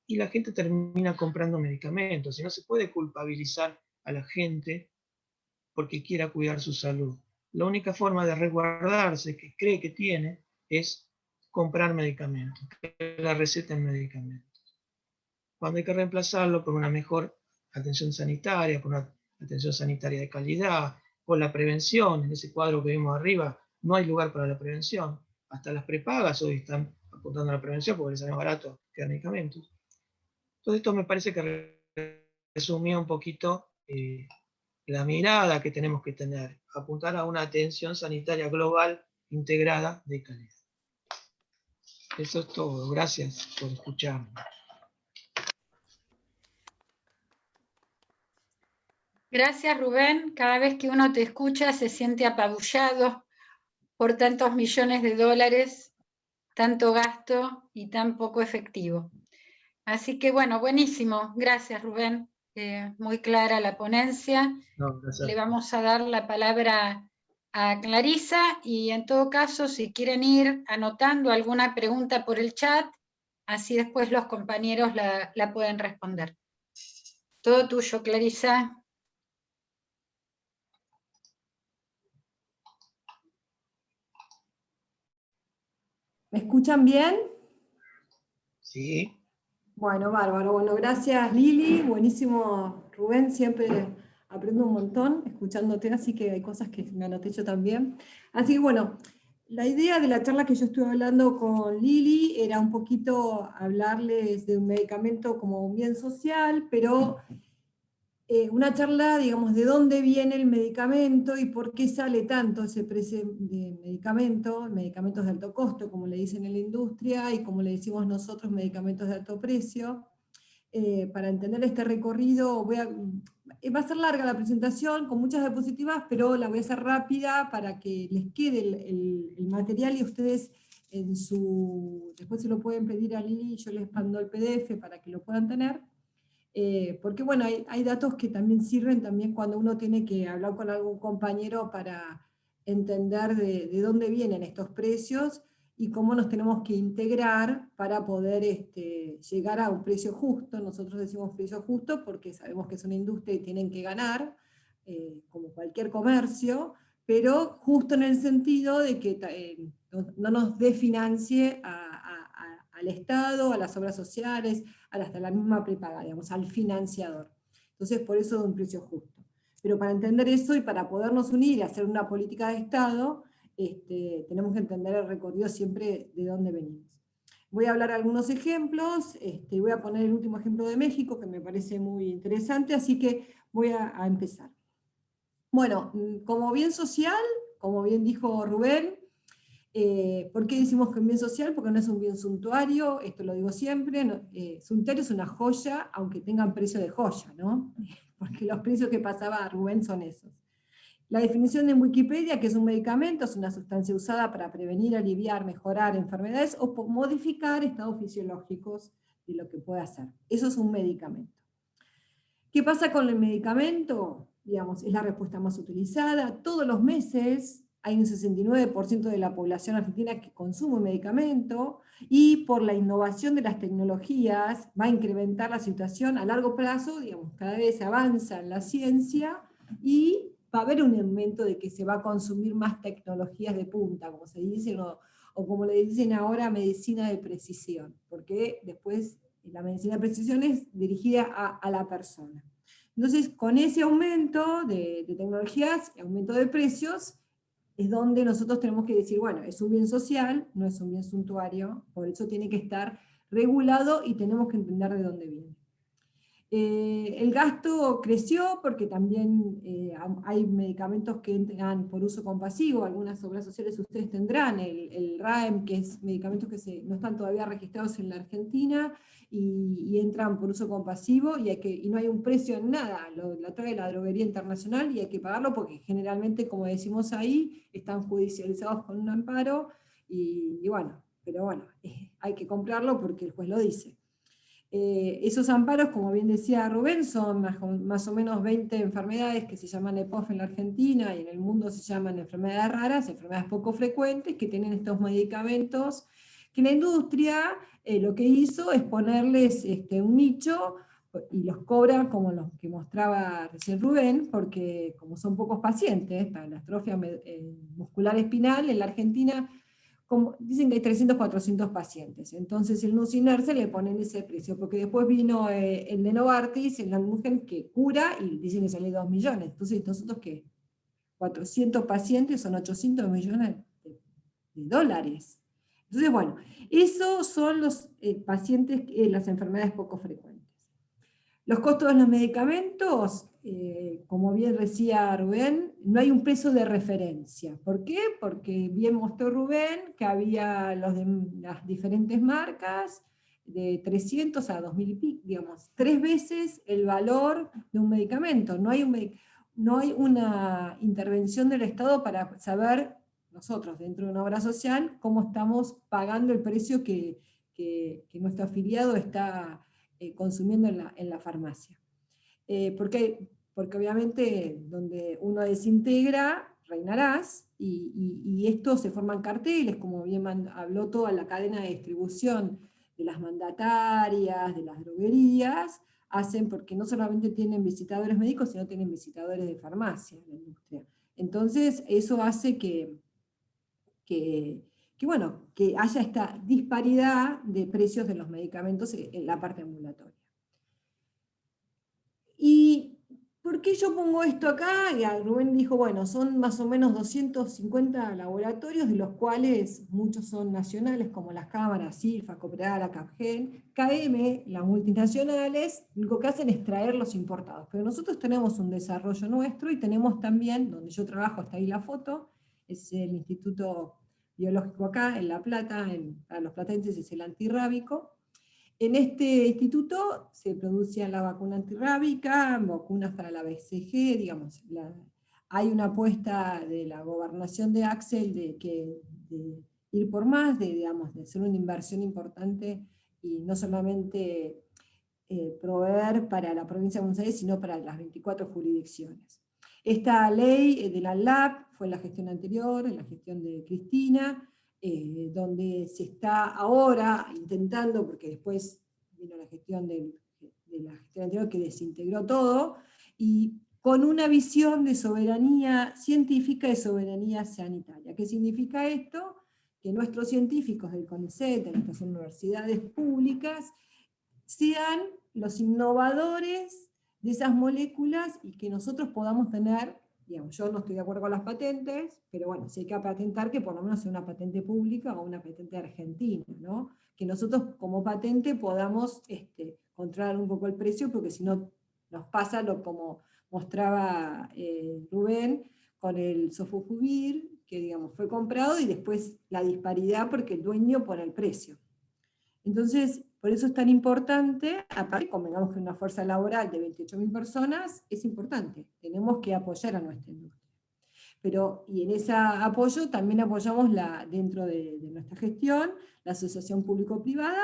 y la gente termina comprando medicamentos, y no se puede culpabilizar a la gente porque quiera cuidar su salud. La única forma de resguardarse que cree que tiene es comprar medicamentos, que la receta en medicamentos. Cuando hay que reemplazarlo por una mejor atención sanitaria, por una atención sanitaria de calidad, por la prevención, en ese cuadro que vimos arriba, no hay lugar para la prevención. Hasta las prepagas hoy están apuntando a la prevención porque les sale más barato que los medicamentos. Entonces esto me parece que resumía un poquito la mirada que tenemos que tener, apuntar a una atención sanitaria global integrada de calidad. Eso es todo. Gracias por escucharme.
Gracias, Rubén. Cada vez que uno te escucha se siente apabullado por tantos millones de dólares, tanto gasto y tan poco efectivo. Así que bueno, buenísimo. Gracias, Rubén. Muy clara la ponencia.
No, gracias.
Le vamos a dar la palabra a Clarisa y en todo caso, si quieren ir anotando alguna pregunta por el chat, así después los compañeros la pueden responder. Todo tuyo, Clarisa.
¿Me escuchan bien?
Sí.
Bueno, bárbaro. Bueno, gracias Lili, buenísimo Rubén, siempre aprendo un montón escuchándote, así que hay cosas que me anoté yo también. Así que bueno, la idea de la charla que yo estuve hablando con Lili era un poquito hablarles de un medicamento como un bien social, pero una charla, digamos, de dónde viene el medicamento y por qué sale tanto ese precio de medicamento, medicamentos de alto costo, como le dicen en la industria, y como le decimos nosotros, medicamentos de alto precio. Para entender este recorrido, va a ser larga la presentación, con muchas diapositivas, pero la voy a hacer rápida para que les quede el material y ustedes después se lo pueden pedir a Lili, yo les mando el PDF para que lo puedan tener. Porque bueno, hay datos que también sirven también cuando uno tiene que hablar con algún compañero para entender de dónde vienen estos precios y cómo nos tenemos que integrar para poder llegar a un precio justo. Nosotros decimos precio justo porque sabemos que es una industria y tienen que ganar, como cualquier comercio, pero justo en el sentido de que no nos desfinancie al Estado, a las obras sociales, hasta la misma prepaga, digamos, al financiador. Entonces, por eso de un precio justo. Pero para entender eso y para podernos unir y hacer una política de Estado, tenemos que entender el recorrido siempre de dónde venimos. Voy a hablar algunos ejemplos, voy a poner el último ejemplo de México, que me parece muy interesante, así que voy a empezar. Bueno, como bien social, como bien dijo Rubén, ¿por qué decimos que es un bien social? Porque no es un bien suntuario, esto lo digo siempre, suntuario es una joya, aunque tengan precio de joya, ¿no? Porque los precios que pasaba Rubén son esos. La definición en Wikipedia, que es un medicamento, es una sustancia usada para prevenir, aliviar, mejorar enfermedades o modificar estados fisiológicos de lo que puede hacer. Eso es un medicamento. ¿Qué pasa con el medicamento? Digamos, es la respuesta más utilizada. Todos los meses hay un 69% de la población argentina que consume un medicamento, y por la innovación de las tecnologías va a incrementar la situación a largo plazo, digamos, cada vez avanza en la ciencia, y va a haber un aumento de que se va a consumir más tecnologías de punta, como se dicen, o como le dicen ahora, medicina de precisión, porque después la medicina de precisión es dirigida a la persona. Entonces, con ese aumento de tecnologías, aumento de precios, es donde nosotros tenemos que decir, bueno, es un bien social, no es un bien suntuario, por eso tiene que estar regulado y tenemos que entender de dónde viene. El gasto creció porque también hay medicamentos que entran por uso compasivo, algunas obras sociales ustedes tendrán, el RAEM, que es medicamentos que no están todavía registrados en la Argentina y entran por uso compasivo y no hay un precio en nada, lo trae la droguería internacional y hay que pagarlo porque generalmente, como decimos ahí, están judicializados con un amparo y bueno, pero bueno, hay que comprarlo porque el juez lo dice. Esos amparos, como bien decía Rubén, son más o menos 20 enfermedades que se llaman EPOF en la Argentina y en el mundo se llaman enfermedades raras, enfermedades poco frecuentes, que tienen estos medicamentos, que la industria lo que hizo es ponerles un nicho y los cobra como los que mostraba recién Rubén, porque como son pocos pacientes, para la atrofia muscular espinal en la Argentina, dicen que hay 300, 400 pacientes, entonces el nusinerse le ponen ese precio, porque después vino el de Novartis, el Amgen, que cura, y dicen que sale 2 millones, entonces nosotros ¿qué? 400 pacientes son 800 millones de dólares. Entonces, bueno, esos son los pacientes, las enfermedades poco frecuentes. Los costos de los medicamentos, como bien decía Rubén, no hay un precio de referencia. ¿Por qué? Porque bien mostró Rubén que había las diferentes marcas, de 300 a 2000 y pico, digamos, 3 veces el valor de un medicamento. No hay una intervención del Estado para saber, nosotros dentro de una obra social, cómo estamos pagando el precio que nuestro afiliado está consumiendo en la farmacia. Porque obviamente donde uno desintegra, reinarás, y esto se forman carteles, como bien habló toda la cadena de distribución de las mandatarias, de las droguerías, hacen porque no solamente tienen visitadores médicos, sino tienen visitadores de farmacia en la industria. Entonces, eso hace que haya esta disparidad de precios de los medicamentos en la parte ambulatoria. ¿Y ¿por qué yo pongo esto acá? Y a Rubén dijo, bueno, son más o menos 250 laboratorios, de los cuales muchos son nacionales, como las cámaras, CIRFA, Coopredala, Capgen, KM, las multinacionales, lo único que hacen es traer los importados. Pero nosotros tenemos un desarrollo nuestro y tenemos también, donde yo trabajo, está ahí la foto, es el Instituto Biológico acá, en La Plata, para los platenses es el antirrábico. En este instituto se producía la vacuna antirrábica, vacunas para la BCG, digamos, hay una apuesta de la gobernación de Axel de ir por más, digamos, de hacer una inversión importante y no solamente proveer para la provincia de Buenos Aires, sino para las 24 jurisdicciones. Esta ley de la LAP fue en la gestión anterior, en la gestión de Cristina, donde se está ahora intentando, porque después vino la gestión de la gestión anterior que desintegró todo, y con una visión de soberanía científica y soberanía sanitaria. ¿Qué significa esto? Que nuestros científicos del CONICET, de nuestras universidades públicas, sean los innovadores de esas moléculas y que nosotros podamos tener, digamos, yo no estoy de acuerdo con las patentes, pero bueno, si hay que patentar, que por lo menos sea una patente pública o una patente argentina, ¿no? Que nosotros como patente podamos controlar un poco el precio, porque si no nos pasa lo como mostraba Rubén con el Sofosbuvir, que digamos fue comprado y después la disparidad porque el dueño pone el precio. Entonces, por eso es tan importante, aparte, convengamos que una fuerza laboral de 28.000 personas es importante, tenemos que apoyar a nuestra industria. Pero, y en ese apoyo también apoyamos dentro de nuestra gestión, la asociación público-privada,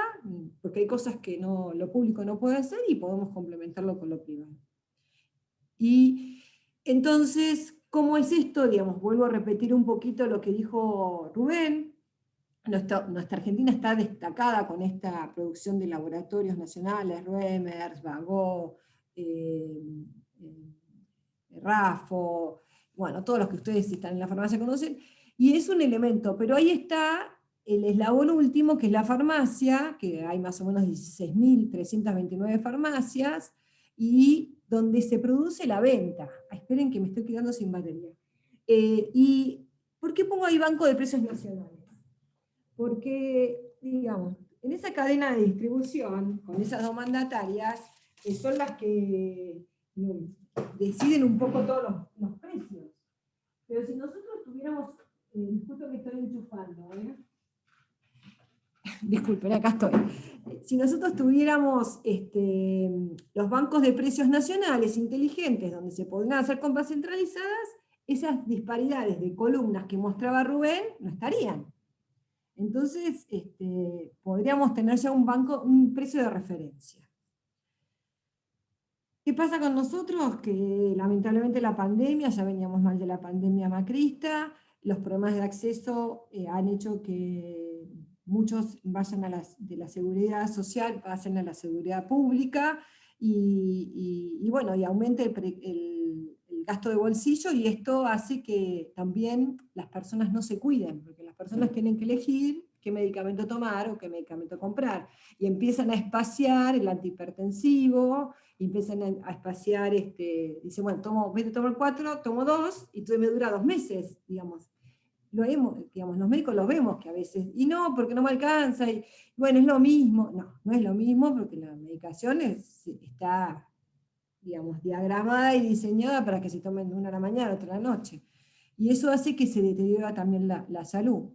porque hay cosas que lo público no puede hacer y podemos complementarlo con lo privado. Y entonces, ¿cómo es esto? Digamos, vuelvo a repetir un poquito lo que dijo Rubén. Nuestra Argentina está destacada con esta producción de laboratorios nacionales, Reimers, Bagó, Rafo, bueno, todos los que ustedes si están en la farmacia conocen, y es un elemento, pero ahí está el eslabón último, que es la farmacia, que hay más o menos 16.329 farmacias, y donde se produce la venta. Esperen que me estoy quedando sin batería. ¿Y por qué pongo ahí Banco de Precios Nacionales? Porque, digamos, en esa cadena de distribución, con esas dos mandatarias, son las que deciden un poco todos los precios. Pero si nosotros tuviéramos, disculpen que estoy enchufando, disculpen, acá estoy. Si nosotros tuviéramos los bancos de precios nacionales inteligentes, donde se podrían hacer compras centralizadas, esas disparidades de columnas que mostraba Rubén no estarían. Entonces, podríamos tener ya un precio de referencia. ¿Qué pasa con nosotros? Que lamentablemente la pandemia, ya veníamos mal de la pandemia macrista, los problemas de acceso han hecho que muchos vayan de la seguridad social, pasen a la seguridad pública, y bueno, y aumente el gasto de bolsillo, y esto hace que también las personas no se cuiden, porque las personas tienen que elegir qué medicamento tomar o qué medicamento comprar, y empiezan a espaciar el antihipertensivo, y empiezan a espaciar, dice, bueno, vete a tomar 4, tomo 2, y entonces me dura 2 meses, digamos. Digamos, los médicos los vemos que a veces, y no, porque no me alcanza, y bueno, es lo mismo. No es lo mismo, porque la medicación está, digamos, diagramada y diseñada para que se tomen una a la mañana, otra a la noche. Y eso hace que se deteriora también la salud.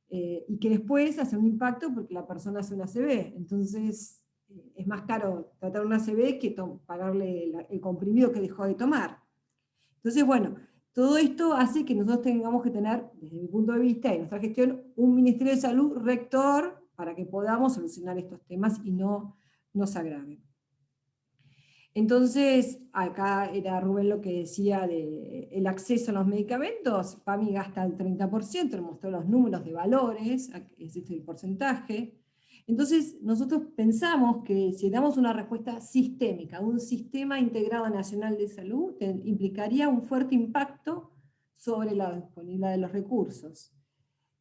Y que después hace un impacto porque la persona hace una ACV. Entonces, es más caro tratar una ACV que pagarle el comprimido que dejó de tomar. Entonces, bueno, todo esto hace que nosotros tengamos que tener, desde mi punto de vista y nuestra gestión, un Ministerio de Salud rector para que podamos solucionar estos temas y no nos agraven. Entonces, acá era Rubén lo que decía del acceso a los medicamentos. PAMI gasta el 30%, le mostró los números de valores, es el porcentaje. Entonces, nosotros pensamos que si damos una respuesta sistémica, un sistema integrado nacional de salud, implicaría un fuerte impacto sobre la disponibilidad de los recursos.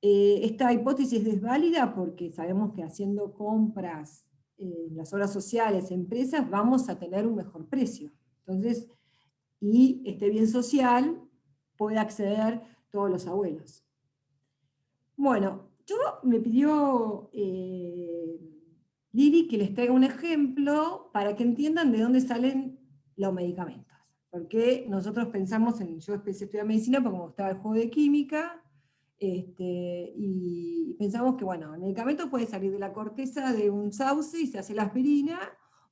Esta hipótesis es válida porque sabemos que haciendo compras en las obras sociales, empresas, vamos a tener un mejor precio. Entonces, y este bien social pueda acceder todos los abuelos. Bueno, me pidió Lili que les traiga un ejemplo para que entiendan de dónde salen los medicamentos. Porque nosotros pensamos yo empecé a estudiar medicina porque me gustaba el juego de química, y pensamos que, bueno, el medicamento puede salir de la corteza de un sauce y se hace la aspirina,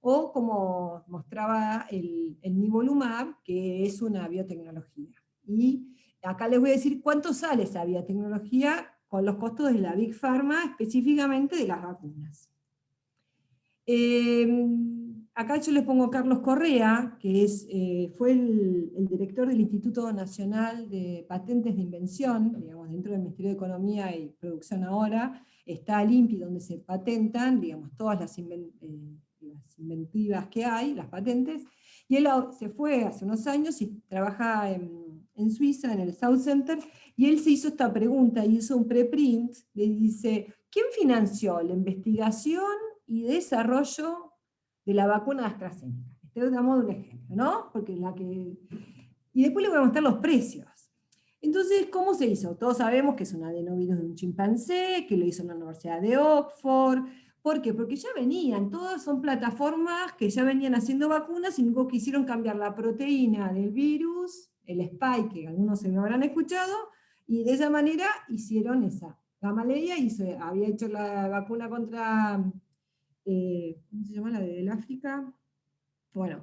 o como mostraba el nivolumab, que es una biotecnología. Y acá les voy a decir cuánto sale esa biotecnología con los costos de la Big Pharma, específicamente de las vacunas. Acá yo les pongo Carlos Correa, que fue el director del Instituto Nacional de Patentes de Invención, digamos, dentro del Ministerio de Economía y Producción ahora, está el INPI, donde se patentan, digamos, todas las inventivas que hay, las patentes, y él se fue hace unos años y trabaja en Suiza, en el South Center, y él se hizo esta pregunta, y hizo un preprint, le dice, ¿quién financió la investigación y desarrollo de la vacuna de AstraZeneca? Estoy dando un ejemplo, ¿no? Porque es la que... Y después le voy a mostrar los precios. Entonces, ¿cómo se hizo? Todos sabemos que es un adenovirus de un chimpancé, que lo hizo en la Universidad de Oxford. ¿Por qué? Porque ya venían, todas son plataformas que ya venían haciendo vacunas y luego quisieron cambiar la proteína del virus, el spike, que algunos se me habrán escuchado, y de esa manera hicieron esa. Gamaleya había hecho la vacuna contra, ¿cómo se llama la del África? Bueno,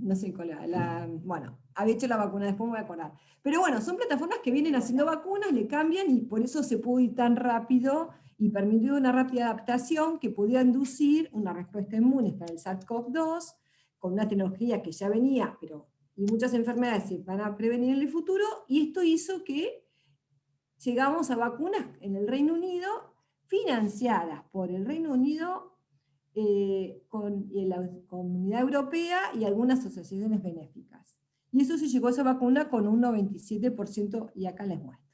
no sé cuál era, bueno, había hecho la vacuna, después me voy a acordar. Pero bueno, son plataformas que vienen haciendo vacunas, le cambian y por eso se pudo ir tan rápido y permitió una rápida adaptación que podía inducir una respuesta inmune para el SARS-CoV-2 con una tecnología que ya venía, y muchas enfermedades se van a prevenir en el futuro, y esto hizo que llegamos a vacunas en el Reino Unido financiadas por el Reino Unido con la Comunidad Europea y algunas asociaciones benéficas. Y eso se llegó a esa vacuna con un 97%, y acá les muestro.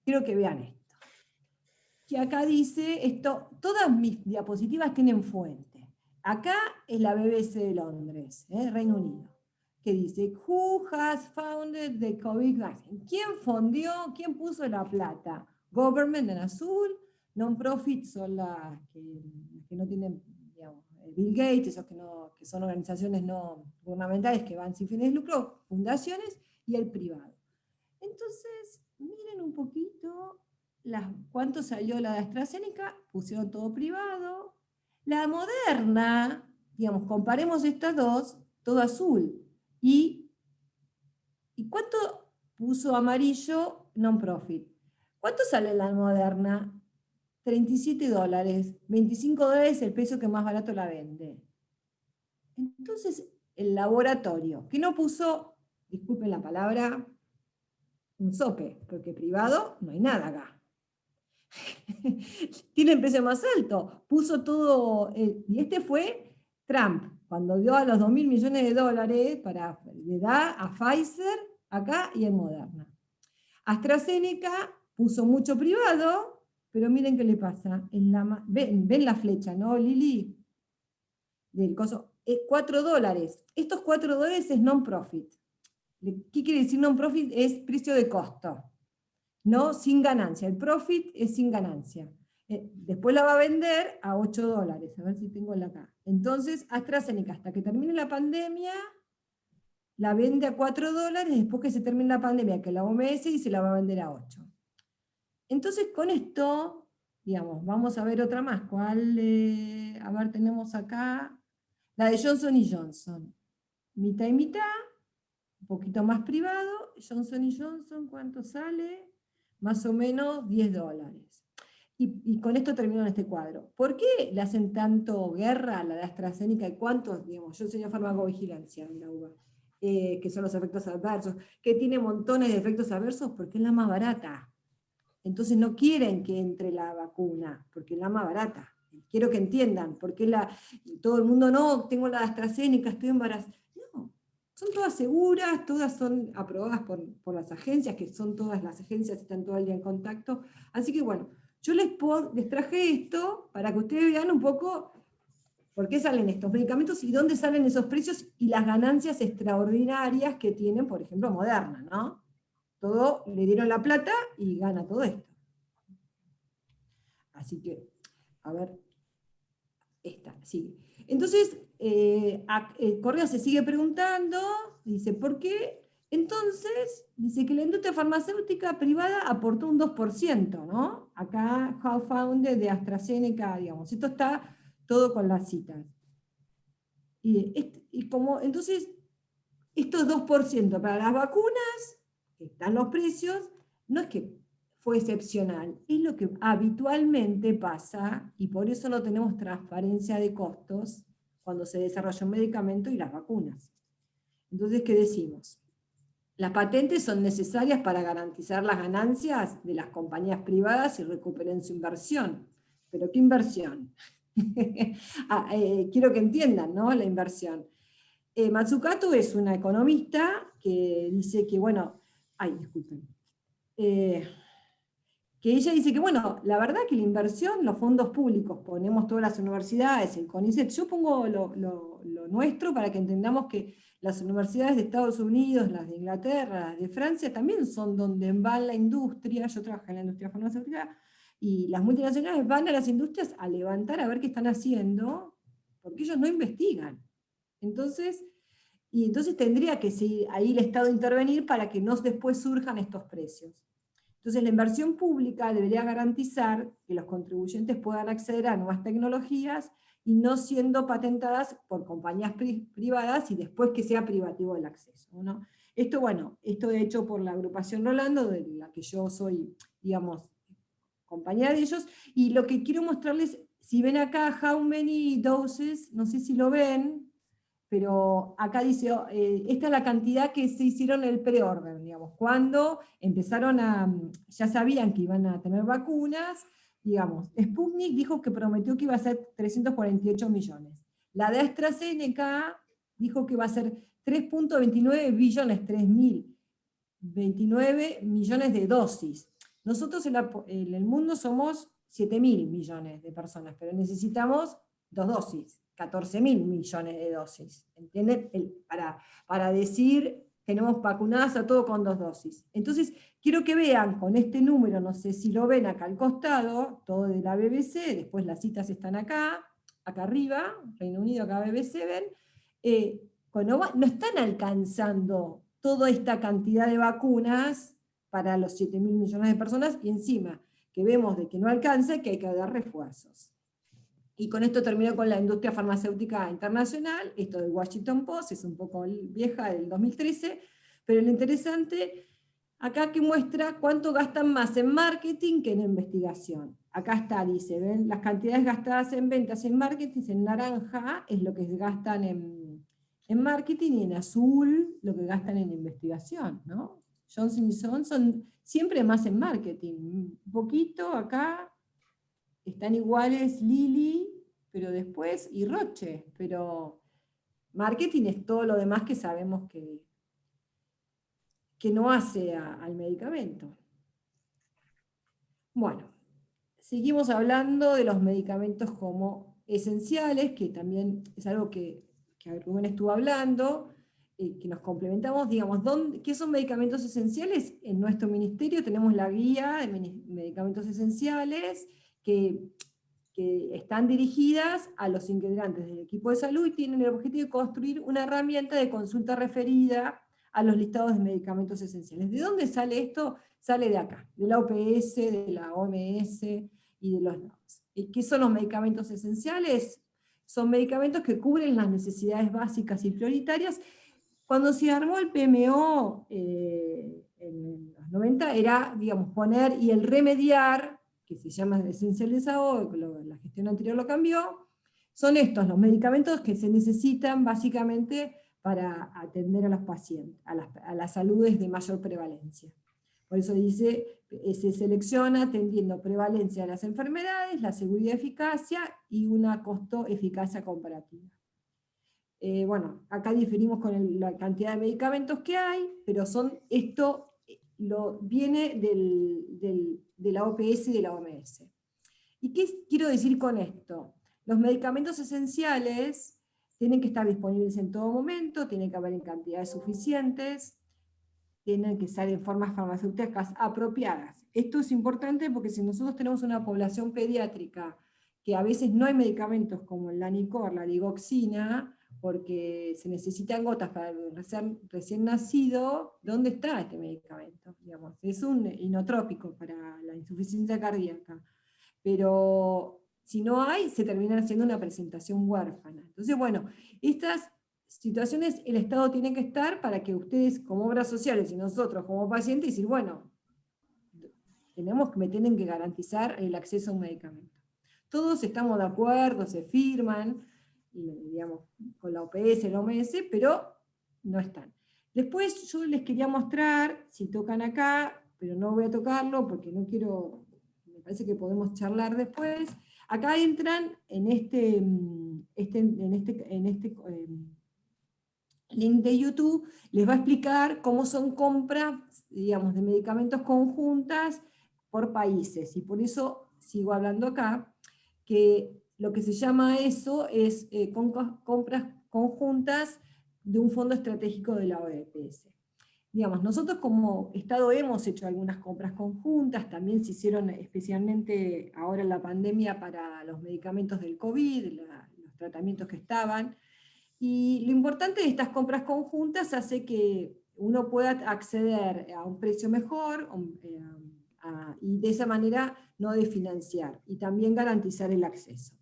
Quiero que vean esto. Que acá dice, todas mis diapositivas tienen fuente. Acá es la BBC de Londres, Reino Unido, que dice, Who has founded the COVID vaccine? ¿Quién puso la plata? Government en azul, non-profit son las que no tienen, digamos, Bill Gates, esos que son organizaciones no gubernamentales que van sin fines de lucro, fundaciones, y el privado. Entonces, miren un poquito cuánto salió la de AstraZeneca, pusieron todo privado. La Moderna, digamos, comparemos estas dos, todo azul. ¿Y cuánto puso amarillo non-profit? ¿Cuánto sale la Moderna? $37, $25 el peso que más barato la vende. Entonces, el laboratorio, que no puso, disculpen la palabra, un sope, porque privado no hay nada acá. Tiene el precio más alto, puso todo, y este fue Trump, cuando dio a los $2.000 millones le da a Pfizer acá y en Moderna. AstraZeneca puso mucho privado, pero miren qué le pasa. Ven la flecha, ¿no, Lili? Del coso. $4. Estos $4 es non-profit. ¿Qué quiere decir non-profit? Es precio de costo. No sin ganancia. El profit es sin ganancia. Después la va a vender a $8. A ver si tengo la acá. Entonces, AstraZeneca, hasta que termine la pandemia, la vende a $4. Después que se termine la pandemia, que la OMS, y se la va a vender a $8. Entonces, con esto, digamos, vamos a ver otra más. A ver, tenemos acá la de Johnson & Johnson. Mitad y mitad, un poquito más privado. Johnson & Johnson, ¿cuánto sale? Más o menos $10. Y con esto termino este cuadro. ¿Por qué le hacen tanto guerra a la de AstraZeneca y cuántos? Digamos, yo enseño farmacovigilancia en la UBA, que son los efectos adversos, que tiene montones de efectos adversos porque es la más barata. Entonces no quieren que entre la vacuna, porque es la más barata. Quiero que entiendan, porque todo el mundo, no, tengo la AstraZeneca, estoy embarazada. No, son todas seguras, todas son aprobadas por las agencias, que son todas las agencias, están todo el día en contacto. Así que bueno, yo les traje esto para que ustedes vean un poco ¿Por qué salen estos medicamentos y dónde salen esos precios y las ganancias extraordinarias que tienen, por ejemplo, Moderna, ¿no? Todo, le dieron la plata y gana todo esto. Así que, a ver, esta, sigue. Entonces, Correa se sigue preguntando, dice, ¿por qué? Entonces, dice que la industria farmacéutica privada aportó un 2%, ¿no? Acá, How Founded de AstraZeneca, digamos. Esto está todo con las citas. Y como, entonces, estos 2% para las vacunas, que están los precios, no es que fue excepcional, es lo que habitualmente pasa, y por eso no tenemos transparencia de costos cuando se desarrolla un medicamento y las vacunas. Entonces, ¿qué decimos? Las patentes son necesarias para garantizar las ganancias de las compañías privadas y recuperen su inversión. ¿Pero qué inversión? Quiero que entiendan, ¿no? La inversión. Mazzucato es una economista que dice que, bueno, disculpen, que ella dice que, bueno, la verdad que la inversión, los fondos públicos, ponemos todas las universidades, el CONICET, yo pongo lo nuestro para que entendamos que las universidades de Estados Unidos, las de Inglaterra, las de Francia, también son donde va la industria, yo trabajo en la industria farmacéutica, y las multinacionales van a las industrias a levantar a ver qué están haciendo, porque ellos no investigan. Entonces tendría que ahí el Estado intervenir para que no después surjan estos precios. Entonces la inversión pública debería garantizar que los contribuyentes puedan acceder a nuevas tecnologías y no siendo patentadas por compañías privadas y después que sea privativo el acceso, ¿no? Esto, bueno, esto hecho por la agrupación Rolando, de la que yo soy, digamos, compañera de ellos, y lo que quiero mostrarles, si ven acá, how many doses, no sé si lo ven, pero acá dice, esta es la cantidad que se hicieron el pre-order, digamos, cuando empezaron ya sabían que iban a tener vacunas, digamos, Sputnik dijo que prometió que iba a ser 348 millones. La de AstraZeneca dijo que iba a ser 3.29 billones, 3.029 millones de dosis. Nosotros en el mundo somos 7.000 millones de personas, pero necesitamos 2 dosis. 14.000 millones de dosis, ¿entienden? Para decir, tenemos vacunadas a todo con 2 dosis. Entonces, quiero que vean con este número, no sé si lo ven acá al costado, todo de la BBC, después las citas están acá arriba, Reino Unido, acá BBC, ven, no están alcanzando toda esta cantidad de vacunas para los 7.000 millones de personas, y encima, que vemos de que no alcanza, que hay que dar refuerzos. Y con esto termino con la industria farmacéutica internacional. Esto del Washington Post es un poco vieja, del 2013, pero lo interesante acá que muestra cuánto gastan más en marketing que en investigación. Acá está, dice, ¿ven? Las cantidades gastadas en ventas y en marketing, en naranja es lo que gastan en marketing, y en azul lo que gastan en investigación, ¿no? Johnson & Johnson siempre más en marketing. Un poquito acá. Están iguales Lilly, pero después, y Roche, pero marketing es todo lo demás que sabemos que no hace al medicamento. Bueno, seguimos hablando de los medicamentos como esenciales, que también es algo que Rubén estuvo hablando, que nos complementamos, digamos, ¿qué son medicamentos esenciales? En nuestro ministerio tenemos la guía de medicamentos esenciales, que están dirigidas a los integrantes del equipo de salud y tienen el objetivo de construir una herramienta de consulta referida a los listados de medicamentos esenciales. ¿De dónde sale esto? Sale de acá, de la OPS, de la OMS y de los NOMS. ¿Qué son los medicamentos esenciales? Son medicamentos que cubren las necesidades básicas y prioritarias. Cuando se armó el PMO en los 90, era, digamos, poner y el remediar, que se llama esencializado, la gestión anterior lo cambió, son estos los medicamentos que se necesitan básicamente para atender a los pacientes, a las saludes de mayor prevalencia. Por eso dice, se selecciona atendiendo prevalencia de las enfermedades, la seguridad y eficacia y una costo-eficacia comparativa. Bueno, acá diferimos con la cantidad de medicamentos que hay, pero esto viene de la OPS y de la OMS. ¿Y qué quiero decir con esto? Los medicamentos esenciales tienen que estar disponibles en todo momento, tienen que haber en cantidades suficientes, tienen que ser en formas farmacéuticas apropiadas. Esto es importante porque si nosotros tenemos una población pediátrica que a veces no hay medicamentos como el Lanicor, la digoxina, porque se necesitan gotas para el recién nacido, ¿dónde está este medicamento? Digamos, es un inotrópico para la insuficiencia cardíaca, pero si no hay, se termina haciendo una presentación huérfana. Entonces, bueno, estas situaciones el Estado tiene que estar para que ustedes como obras sociales y nosotros como pacientes decir, bueno, me tienen que garantizar el acceso a un medicamento. Todos estamos de acuerdo, se firman, digamos, con la OPS, la OMS, pero no están. Después yo les quería mostrar, si tocan acá, pero no voy a tocarlo porque no quiero, me parece que podemos charlar después. Acá entran en este link de YouTube, les va a explicar cómo son compras, digamos, de medicamentos conjuntas por países, y por eso sigo hablando acá, que lo que se llama eso es compras conjuntas de un fondo estratégico de la OPS. Digamos, nosotros como Estado hemos hecho algunas compras conjuntas, también se hicieron especialmente ahora en la pandemia para los medicamentos del COVID, los tratamientos que estaban, y lo importante de estas compras conjuntas hace que uno pueda acceder a un precio mejor, y de esa manera no desfinanciar, y también garantizar el acceso.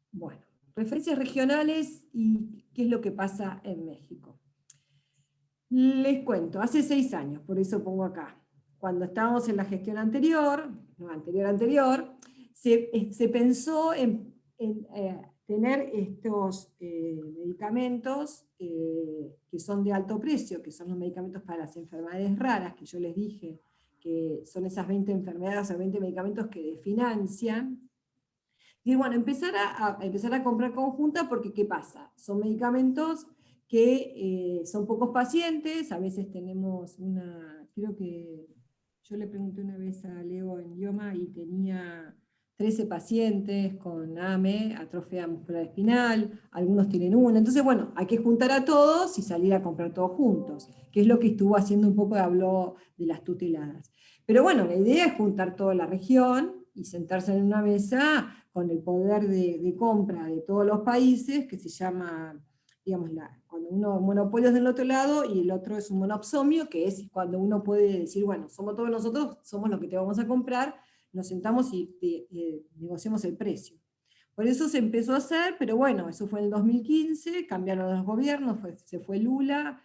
Bueno, referencias regionales y qué es lo que pasa en México. Les cuento, hace 6 años, por eso pongo acá, cuando estábamos en la gestión anterior, se pensó en tener estos medicamentos que son de alto precio, que son los medicamentos para las enfermedades raras, que yo les dije que son esas 20 enfermedades o 20 medicamentos que desfinancian. Y bueno, empezar a comprar conjunta porque ¿qué pasa? Son medicamentos que son pocos pacientes, a veces tenemos creo que yo le pregunté una vez a Leo en IOMA y tenía 13 pacientes con AME, atrofia muscular espinal, algunos tienen una, entonces bueno, hay que juntar a todos y salir a comprar todos juntos, que es lo que estuvo haciendo un poco, habló de las tuteladas. Pero bueno, la idea es juntar toda la región y sentarse en una mesa con el poder de compra de todos los países, que se llama, digamos, cuando uno monopolio es del otro lado y el otro es un monopsomio, que es cuando uno puede decir, bueno, somos todos nosotros, somos los que te vamos a comprar, nos sentamos y negociamos el precio. Por eso se empezó a hacer, pero bueno, eso fue en el 2015, cambiaron los gobiernos, se fue Lula,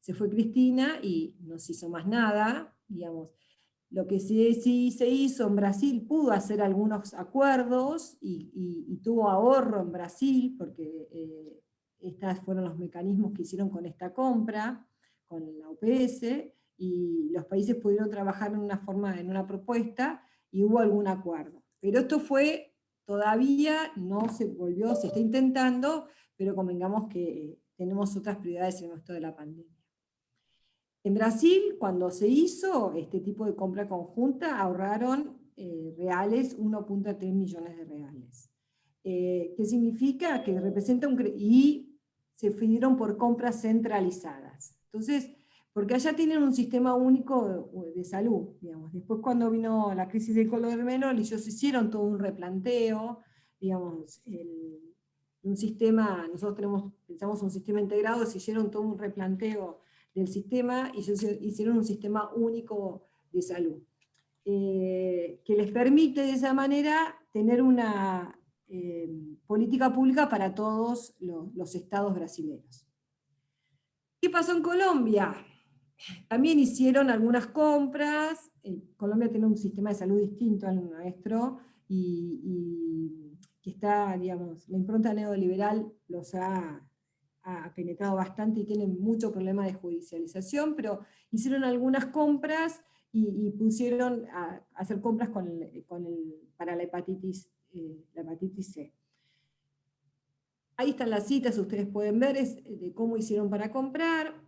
se fue Cristina y no se hizo más nada, digamos. Lo que sí se hizo en Brasil, pudo hacer algunos acuerdos y tuvo ahorro en Brasil, porque estos fueron los mecanismos que hicieron con esta compra, con la UPS, y los países pudieron trabajar en una propuesta, y hubo algún acuerdo. Pero esto todavía no se volvió, se está intentando, pero convengamos que tenemos otras prioridades en esto de la pandemia. En Brasil, cuando se hizo este tipo de compra conjunta, ahorraron reales 1.3 millones de reales. ¿Qué significa? Que representa y se pidieron por compras centralizadas. Entonces, porque allá tienen un sistema único de salud, digamos. Después cuando vino la crisis del cólera, ellos hicieron todo un replanteo, digamos, un sistema, nosotros pensamos un sistema integrado, se hicieron todo un replanteo del sistema y hicieron un sistema único de salud, que les permite de esa manera tener una política pública para todos los estados brasileños. ¿Qué pasó en Colombia? También hicieron algunas compras. Colombia tiene un sistema de salud distinto al nuestro, y que está, digamos, la impronta neoliberal los ha penetrado bastante y tienen mucho problema de judicialización, pero hicieron algunas compras y pusieron a hacer compras para la hepatitis C. Ahí están las citas, ustedes pueden ver de cómo hicieron para comprar.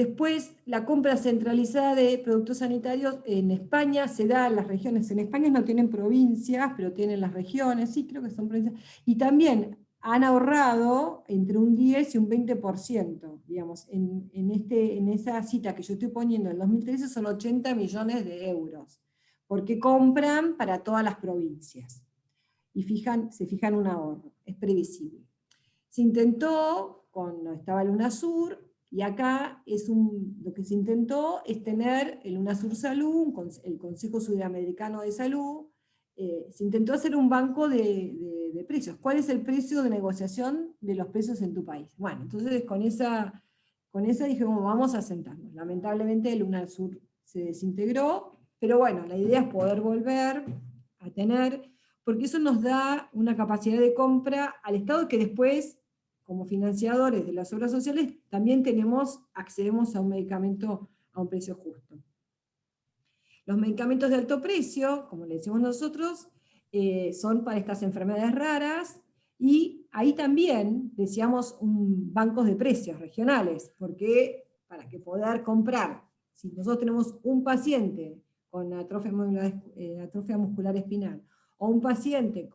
Después, la compra centralizada de productos sanitarios en España se da en las regiones. En España no tienen provincias, pero tienen las regiones, sí, creo que son provincias. Y también han ahorrado entre un 10 y un 20%, digamos, en esa cita que yo estoy poniendo en 2013 son 80 millones de euros, porque compran para todas las provincias. Y se fijan un ahorro, es previsible. Se intentó, cuando estaba el UNASUR, y acá lo que se intentó es tener el UNASUR Salud, el Consejo Sudamericano de Salud, se intentó hacer un banco de precios. ¿Cuál es el precio de negociación de los precios en tu país? Bueno, entonces con esa dijimos, vamos a sentarnos. Lamentablemente el UNASUR se desintegró, pero bueno, la idea es poder volver a tener, porque eso nos da una capacidad de compra al Estado que después, como financiadores de las obras sociales, también accedemos a un medicamento a un precio justo. Los medicamentos de alto precio, como le decimos nosotros, son para estas enfermedades raras, y ahí también decíamos bancos de precios regionales, porque para que poder comprar, si nosotros tenemos un paciente con atrofia muscular espinal, o un paciente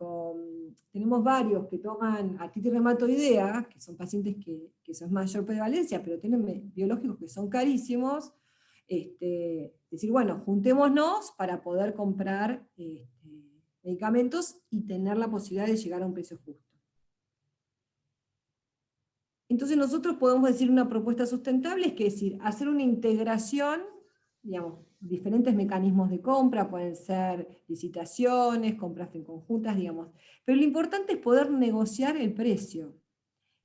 tenemos varios que toman artritis reumatoidea, que son pacientes que son mayor prevalencia, pero tienen biológicos que son carísimos, decir, bueno, juntémonos para poder comprar medicamentos y tener la posibilidad de llegar a un precio justo. Entonces nosotros podemos decir una propuesta sustentable, es que decir, hacer una integración, digamos, diferentes mecanismos de compra, pueden ser licitaciones, compras en conjuntas, digamos, pero lo importante es poder negociar el precio,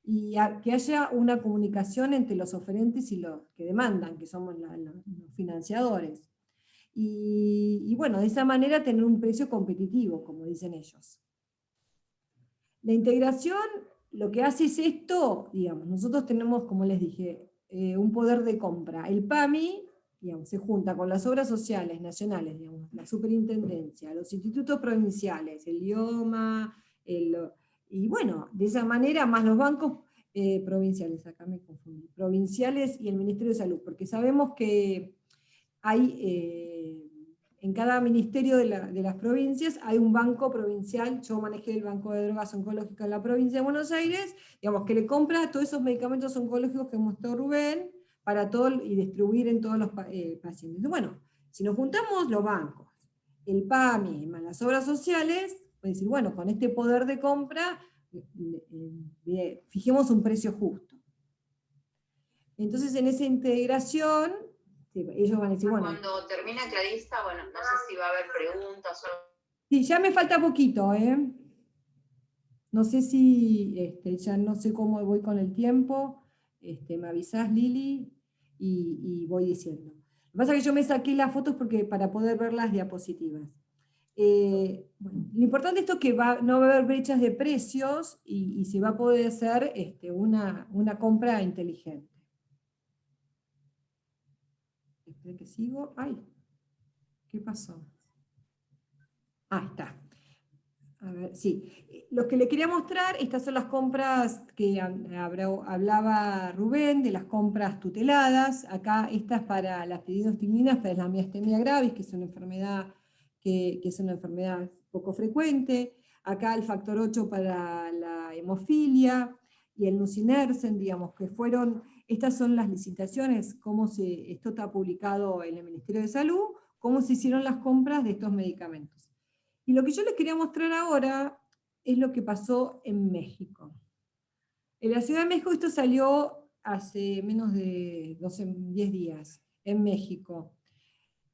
y que haya una comunicación entre los oferentes y los que demandan, que somos los financiadores. Y bueno, de esa manera tener un precio competitivo, como dicen ellos. La integración lo que hace es esto, digamos, nosotros tenemos, como les dije, un poder de compra. El PAMI, digamos, se junta con las obras sociales nacionales, digamos, la superintendencia, los institutos provinciales, el IOMA, y bueno, de esa manera, más los bancos provinciales, acá me confundí, provinciales y el Ministerio de Salud, porque sabemos que hay, en cada ministerio de las provincias hay un banco provincial. Yo manejé el banco de drogas oncológicas en la provincia de Buenos Aires, digamos, que le compra todos esos medicamentos oncológicos que mostró Rubén, y distribuir en todos los pacientes. Bueno, si nos juntamos los bancos, el PAMI, más las obras sociales, puede decir, bueno, con este poder de compra, fijemos un precio justo. Entonces, en esa integración, ellos van a decir, bueno...
Cuando termine Clarisa, bueno, no sé si va a haber preguntas o...
Sí, ya me falta poquito, ¿eh? No sé si, ya no sé cómo voy con el tiempo, me avisás, Lili, y voy diciendo. Lo que pasa es que yo me saqué las fotos para poder ver las diapositivas. Bueno, lo importante es esto, que no va a haber brechas de precios y se va a poder hacer una compra inteligente. Espera que sigo. ¡Ay! ¿Qué pasó? Ah, está. A ver, sí. Lo que le quería mostrar, estas son las compras que hablaba Rubén, de las compras tuteladas. Acá estas para las pedidostignina, para la miastenia gravis, que es una enfermedad poco frecuente. Acá el factor 8 para la hemofilia, y el nusinersen, digamos, estas son las licitaciones, esto está publicado en el Ministerio de Salud, cómo se hicieron las compras de estos medicamentos. Y lo que yo les quería mostrar ahora es lo que pasó en México. En la Ciudad de México esto salió hace menos de 10 días, en México.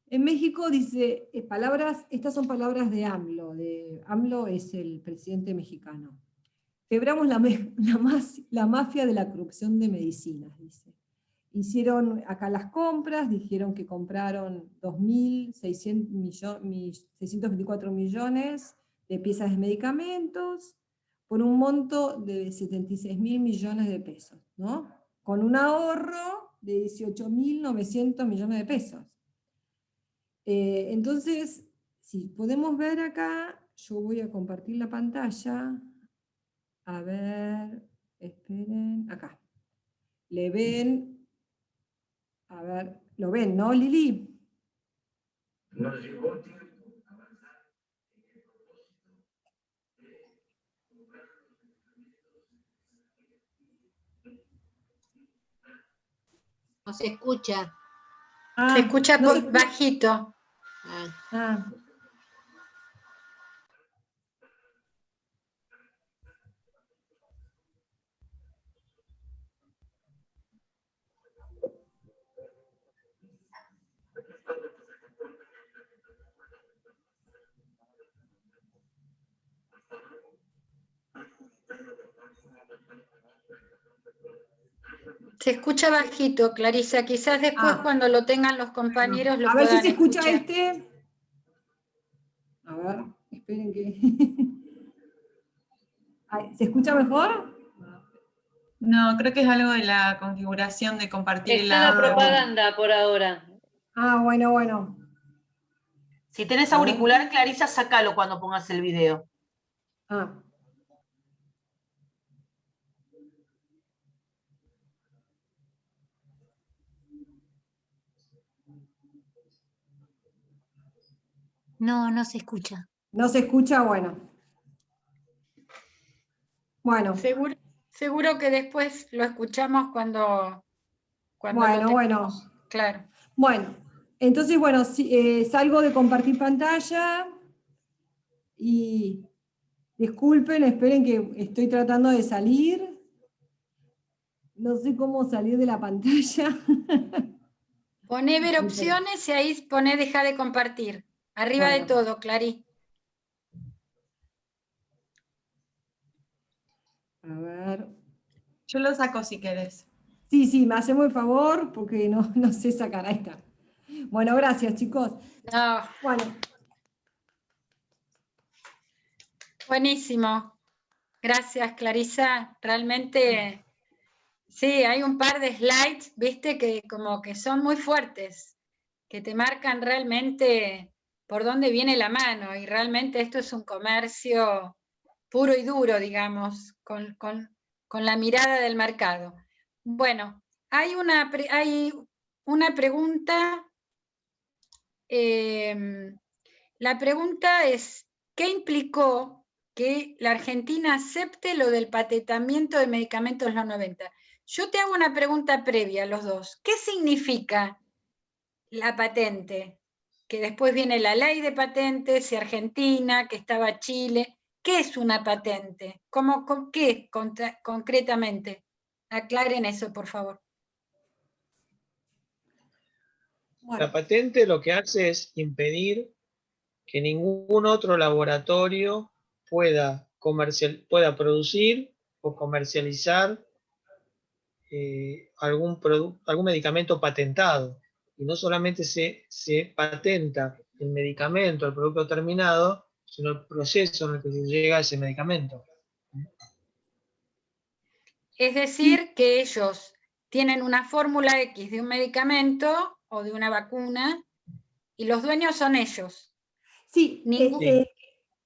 En México dice, estas son palabras de AMLO. AMLO es el presidente mexicano. Quebramos la mafia de la corrupción de medicinas, dice. Hicieron acá las compras, dijeron que compraron 2.624 millones de piezas de medicamentos por un monto de 76.000 millones de pesos, ¿no? Con un ahorro de 18.900 millones de pesos. Entonces, si podemos ver acá, yo voy a compartir la pantalla. A ver, esperen, acá. Le ven ¿Lo ven, no, Lili?
No se escucha.
Se escucha
no se
bajito.
Ah.
Se escucha bajito, Clarisa. Quizás después cuando lo tengan los compañeros lo
A ver si
puedan
se escucha
escuchar.
este. A ver, esperen que... Ay, ¿se escucha mejor?
No, creo que es algo de la configuración de compartir el
Está la
audio.
propaganda por ahora.
Ah, bueno.
Si tenés auricular, Clarisa, sacalo cuando pongas el video.
Ah.
No, no se escucha.
No se escucha, bueno. Bueno.
Seguro que después lo escuchamos cuando lo tengamos. Claro.
Bueno, entonces, bueno, salgo de compartir pantalla y disculpen, esperen que estoy tratando de salir. No sé cómo salir de la pantalla.
Poné ver opciones y ahí poné dejar de compartir. Arriba de todo, Clary.
A ver.
Yo lo saco si querés.
Sí, me hacemos el favor porque no sé sacar. Ahí está. Bueno, gracias, chicos.
No.
Bueno.
Buenísimo. Gracias, Clarisa. Realmente, sí, hay un par de slides, viste, que como que son muy fuertes, que te marcan realmente por dónde viene la mano, y realmente esto es un comercio puro y duro, digamos, con la mirada del mercado. Bueno, hay una pregunta. La pregunta es, ¿qué implicó que la Argentina acepte lo del patentamiento de medicamentos en los 90? Yo te hago una pregunta previa a los dos. ¿Qué significa la patente? Que después viene la ley de patentes y Argentina, que estaba Chile. ¿Qué es una patente? ¿Qué concretamente? Aclaren eso, por favor.
La patente lo que hace es impedir que ningún otro laboratorio pueda producir o comercializar algún medicamento patentado. Y no solamente se patenta el medicamento, el producto terminado, sino el proceso en el que se llega a ese medicamento.
Es decir, que ellos tienen una fórmula X de un medicamento o de una vacuna y los dueños son ellos.
Sí,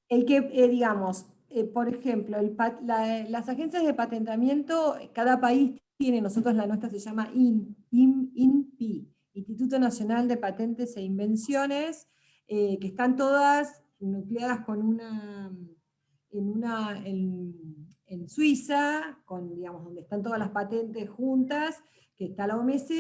el que, digamos, por ejemplo, las agencias de patentamiento, cada país tiene, nosotros la nuestra se llama INPI, Instituto Nacional de Patentes e Invenciones, que están todas nucleadas en Suiza, digamos, donde están todas las patentes juntas, que está la OMS,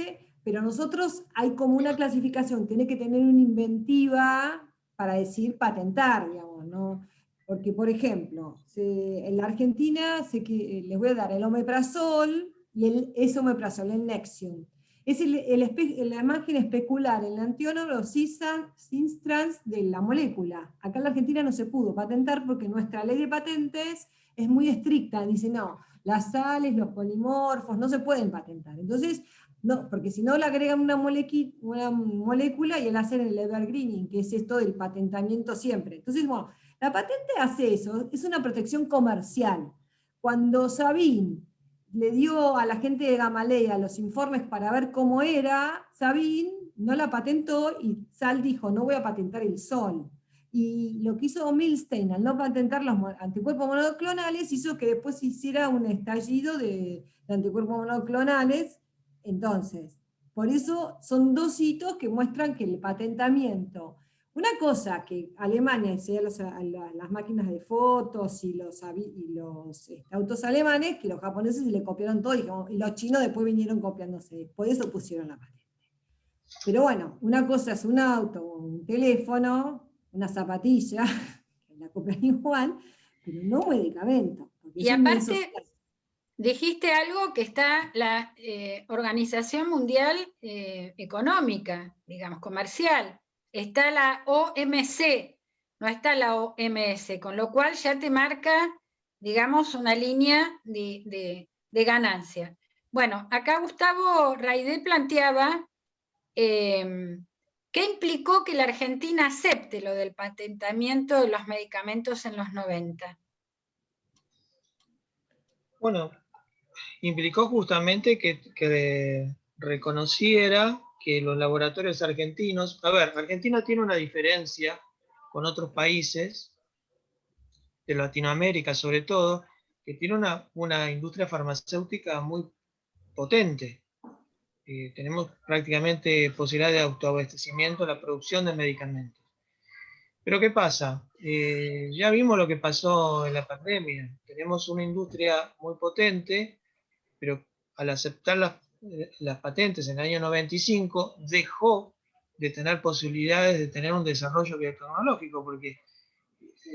pero nosotros hay como una clasificación, tiene que tener una inventiva para decir patentar, digamos, ¿no? Porque, por ejemplo, en la Argentina les voy a dar el omeprazol y ese omeprazol, el Nexium. Es la imagen especular, el antiónoro Sinstrans de la molécula. Acá en la Argentina no se pudo patentar porque nuestra ley de patentes es muy estricta, dice no, las sales, los polimorfos, no se pueden patentar. Entonces, no, porque si no le agregan una molécula y él hace el evergreening, que es esto del patentamiento siempre. Entonces, bueno, la patente hace eso, es una protección comercial. Cuando Sabin le dio a la gente de Gamaleya los informes para ver cómo era, Sabin no la patentó y Sal dijo, no voy a patentar el sol. Y lo que hizo Milstein al no patentar los anticuerpos monoclonales hizo que después se hiciera un estallido de anticuerpos monoclonales. Entonces, Por eso son dos hitos que muestran que el patentamiento, una cosa que Alemania hacía las máquinas de fotos y los autos alemanes, que los japoneses le copiaron todo y los chinos después vinieron copiándose, por eso pusieron la patente. Pero bueno, una cosa es un auto, un teléfono, una zapatilla, que la copian igual, pero no un medicamento.
Y aparte, dijiste algo que está la Organización Mundial Económica, digamos, comercial, está la OMC, no está la OMS, con lo cual ya te marca, digamos, una línea de ganancia. Bueno, acá Gustavo Raidé planteaba ¿qué implicó que la Argentina acepte lo del patentamiento de los medicamentos en los 90?
Bueno, implicó justamente que reconociera que los laboratorios argentinos, a ver, Argentina tiene una diferencia con otros países de Latinoamérica sobre todo, que tiene una industria farmacéutica muy potente. Tenemos prácticamente posibilidad de autoabastecimiento en la producción de medicamentos. Pero ¿qué pasa? Ya vimos lo que pasó en la pandemia. Tenemos una industria muy potente, pero al aceptar las patentes en el año 95, dejó de tener posibilidades de tener un desarrollo biotecnológico, porque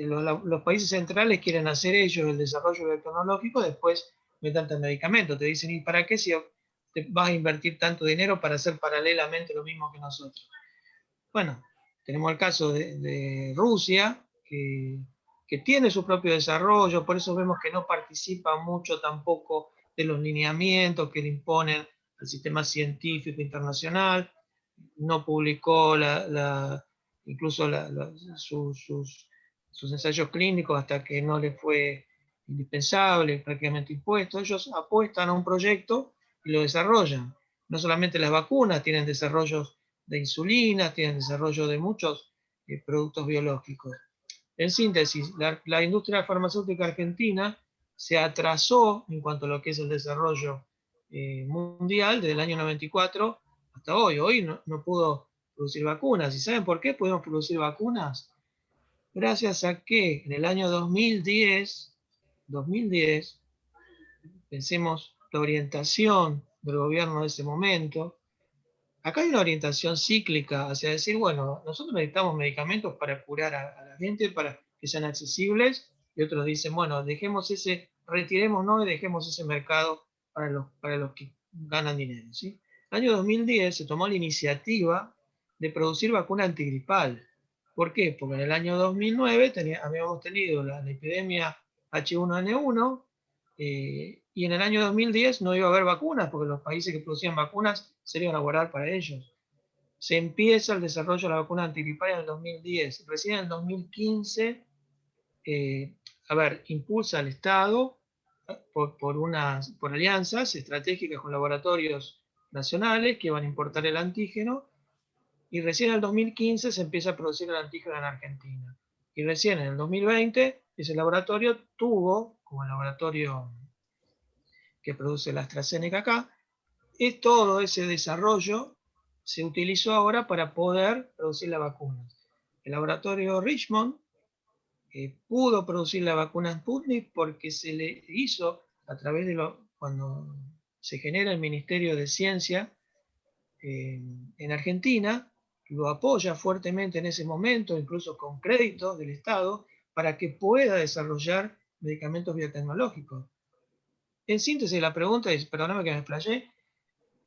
los países centrales quieren hacer ellos el desarrollo biotecnológico, después metan el medicamento. Te dicen, ¿y para qué si te vas a invertir tanto dinero para hacer paralelamente lo mismo que nosotros? Bueno, tenemos el caso de Rusia, que tiene su propio desarrollo, por eso vemos que no participa mucho tampoco de los lineamientos que le imponen al sistema científico internacional, no publicó incluso sus ensayos clínicos hasta que no le fue indispensable, prácticamente impuesto. Ellos apuestan a un proyecto y lo desarrollan. No solamente las vacunas, tienen desarrollos de insulina, tienen desarrollo de muchos productos biológicos. En síntesis, la industria farmacéutica argentina se atrasó en cuanto a lo que es el desarrollo mundial desde el año 94 hasta hoy. Hoy no pudo producir vacunas. ¿Y saben por qué pudimos producir vacunas? Gracias a que en el año 2010, pensemos la orientación del gobierno de ese momento, acá hay una orientación cíclica hacia decir, bueno, nosotros necesitamos medicamentos para curar a la gente, para que sean accesibles, y otros dicen, bueno, retirémonos y dejemos ese mercado para los que ganan dinero, ¿sí? En el año 2010 se tomó la iniciativa de producir vacuna antigripal. ¿Por qué? Porque en el año 2009 habíamos tenido la epidemia H1N1, y en el año 2010 no iba a haber vacunas, porque los países que producían vacunas se iban a guardar para ellos. Se empieza el desarrollo de la vacuna antigripal en el 2010. Recién en el 2015, impulsa al Estado por alianzas estratégicas con laboratorios nacionales que van a importar el antígeno, y recién en el 2015 se empieza a producir el antígeno en Argentina. Y recién en el 2020 ese laboratorio tuvo, como el laboratorio que produce la AstraZeneca acá, y todo ese desarrollo se utilizó ahora para poder producir la vacuna. El laboratorio Richmond pudo producir la vacuna Sputnik porque se le hizo a través de cuando se genera el Ministerio de Ciencia en Argentina, lo apoya fuertemente en ese momento, incluso con créditos del Estado, para que pueda desarrollar medicamentos biotecnológicos. En síntesis, la pregunta es, perdóname que me explayé,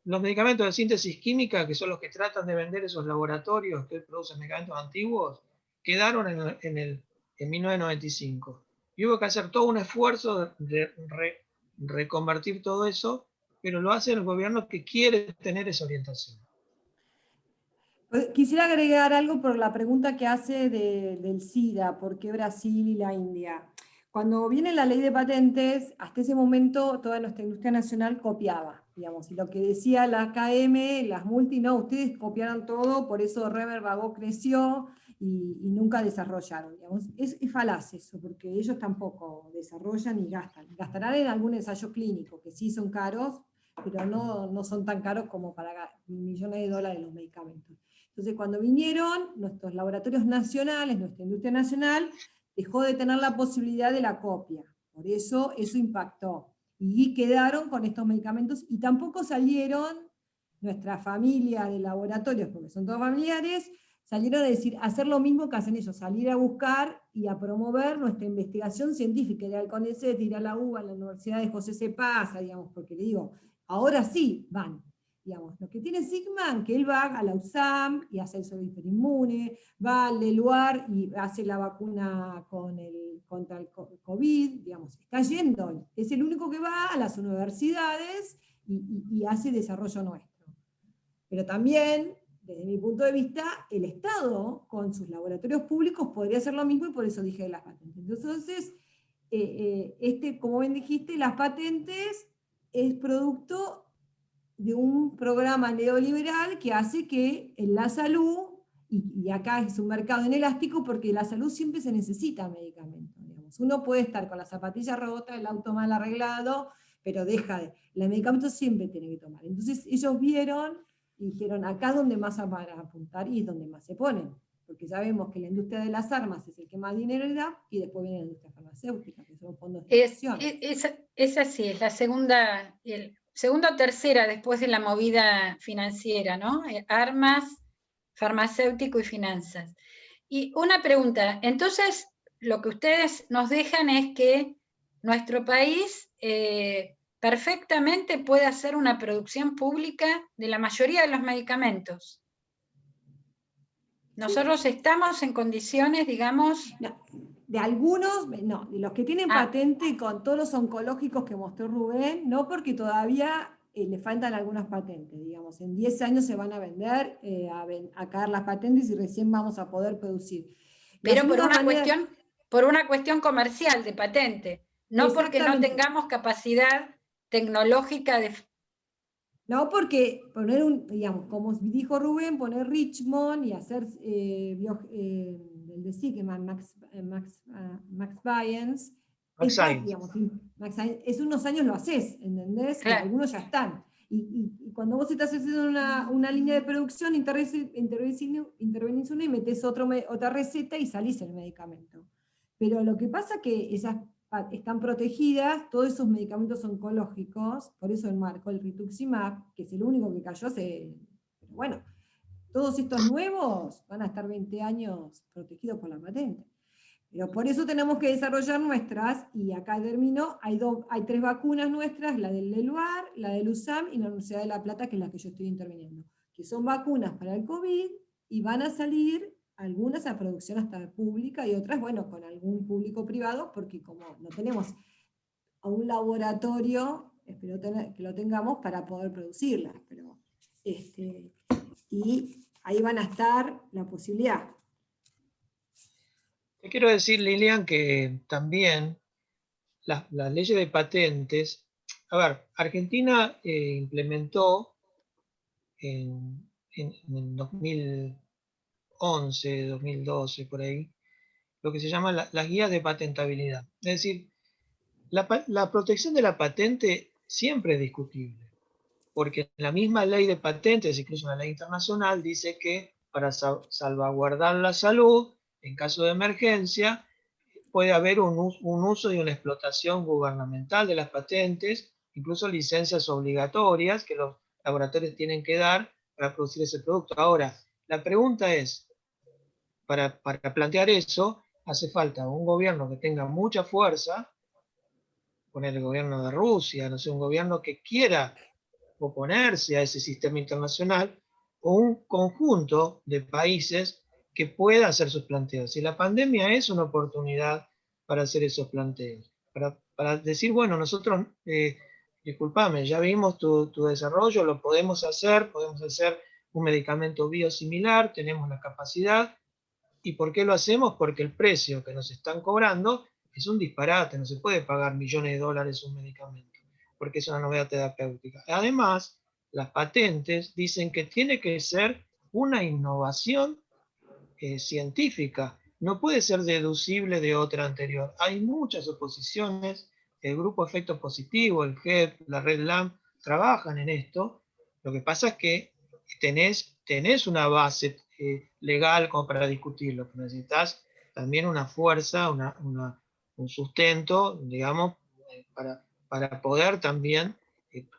los medicamentos de síntesis química, que son los que tratan de vender esos laboratorios que producen medicamentos antiguos, quedaron en 1995. Y hubo que hacer todo un esfuerzo de reconvertir todo eso, pero lo hace el gobierno que quiere tener esa orientación.
Quisiera agregar algo por la pregunta que hace del SIDA, ¿por qué Brasil y la India? Cuando viene la ley de patentes, hasta ese momento toda nuestra industria nacional copiaba, digamos, y lo que decía la KM, las multi, no, ustedes copiaron todo, por eso Rever Vagó creció y nunca desarrollaron, digamos. Es falaz eso, porque ellos tampoco desarrollan y gastan. Gastarán en algún ensayo clínico, que sí son caros, pero no son tan caros como para millones de dólares los medicamentos. Entonces, cuando vinieron, nuestros laboratorios nacionales, nuestra industria nacional, dejó de tener la posibilidad de la copia. Por eso impactó. Y quedaron con estos medicamentos, y tampoco salieron nuestra familia de laboratorios, porque son todos familiares, salieron a decir, hacer lo mismo que hacen ellos, salir a buscar y a promover nuestra investigación científica, ir al CONICET, ir a la UBA, a la Universidad de José C. Paz, digamos, porque le digo, ahora sí van. Digamos, lo que tiene Sigman, que él va a la USAM y hace el suero hiperinmune, va al Leluar y hace la vacuna contra el COVID, digamos, está yendo, es el único que va a las universidades y hace desarrollo nuestro. Pero también, desde mi punto de vista, el Estado, con sus laboratorios públicos, podría hacer lo mismo, y por eso dije de las patentes. Entonces, como bien dijiste, las patentes es producto de un programa neoliberal que hace que en la salud, y acá es un mercado inelástico, porque la salud siempre se necesita medicamentos. Digamos. Uno puede estar con la zapatilla rota, el auto mal arreglado, pero el medicamento siempre tiene que tomar. Entonces ellos vieron y dijeron, acá es donde más van a apuntar y es donde más se ponen. Porque sabemos que la industria de las armas es el que más dinero da, y después viene la industria farmacéutica, que son fondos de inversión.
Es así, es la segunda o tercera después de la movida financiera, ¿no? Armas, farmacéutico y finanzas. Y una pregunta, entonces lo que ustedes nos dejan es que nuestro país perfectamente puede hacer una producción pública de la mayoría de los medicamentos. Nosotros estamos en condiciones, digamos...
No, de algunos, no, de los que tienen patente, con todos los oncológicos que mostró Rubén, no, porque todavía le faltan algunas patentes, digamos, en 10 años se van a vender, a caer las patentes y recién vamos a poder producir.
Pero por una cuestión comercial de patente, no porque no tengamos capacidad tecnológica de...
No, porque poner digamos, como dijo Rubén, poner Richmond y hacer el de Sigman, Max Science, es unos años lo haces, ¿entendés? Claro. Y algunos ya están. Y cuando vos estás haciendo una línea de producción, intervenís una y metés otra receta y salís el medicamento. Pero lo que pasa es que están protegidas, todos esos medicamentos oncológicos, por eso enmarcó el rituximab, que es el único que cayó bueno, todos estos nuevos van a estar 20 años protegidos por la patente. Pero por eso tenemos que desarrollar nuestras, y acá termino, hay 3 vacunas nuestras, la del Leluar, la del USAM y la Universidad de La Plata, que es la que yo estoy interviniendo, que son vacunas para el COVID, y van a salir algunas a producción hasta pública y otras, bueno, con algún público privado, porque como no tenemos a un laboratorio, espero que lo tengamos para poder producirlas, pero y ahí van a estar la posibilidad.
Te quiero decir, Lilian, que también las leyes de patentes, a ver, Argentina implementó en 2011, 2012, por ahí, lo que se llama las guías de patentabilidad. Es decir, la protección de la patente siempre es discutible, porque la misma ley de patentes, incluso una ley internacional, dice que para salvaguardar la salud, en caso de emergencia, puede haber un uso y una explotación gubernamental de las patentes, incluso licencias obligatorias que los laboratorios tienen que dar para producir ese producto. Ahora, la pregunta es, para plantear eso, hace falta un gobierno que tenga mucha fuerza, poner el gobierno de Rusia, no sé, un gobierno que quiera oponerse a ese sistema internacional, o un conjunto de países que pueda hacer sus planteos. Y la pandemia es una oportunidad para hacer esos planteos, para decir, bueno, nosotros, discúlpame, ya vimos tu desarrollo, lo podemos hacer un medicamento biosimilar, tenemos la capacidad. ¿Y por qué lo hacemos? Porque el precio que nos están cobrando es un disparate, no se puede pagar millones de dólares un medicamento, porque es una novedad terapéutica. Además, las patentes dicen que tiene que ser una innovación científica, no puede ser deducible de otra anterior. Hay muchas oposiciones, el grupo Efecto Positivo, el GEP, la Red LAM, trabajan en esto. Lo que pasa es que tenés una base legal como para discutirlo, pero necesitas también una fuerza, un sustento, digamos, para poder también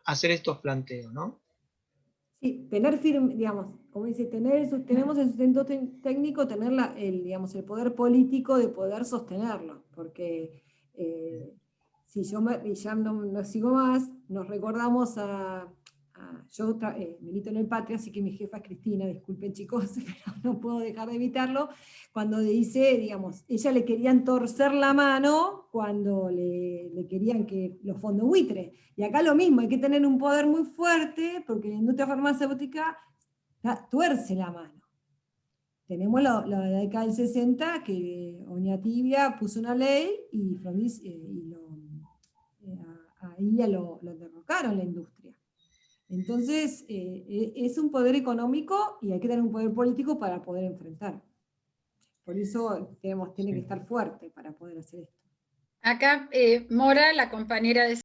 hacer estos planteos, ¿no?
Sí, tener firme, digamos, como dice, tenemos el sustento técnico, tener digamos, el poder político de poder sostenerlo, porque si yo ya no sigo más, nos recordamos yo milito en el Patria, así que mi jefa es Cristina, disculpen chicos, pero no puedo dejar de evitarlo, cuando dice, digamos, ella le querían torcer la mano cuando le querían que los fondos buitre. Y acá lo mismo, hay que tener un poder muy fuerte, porque la industria farmacéutica tuerce la mano. Tenemos la década del 60, que Oñatibia puso una ley y a Ilia lo derrocaron la industria. Entonces, es un poder económico y hay que tener un poder político para poder enfrentar. Por eso tiene que estar fuerte para poder hacer esto.
Acá Mora, la compañera de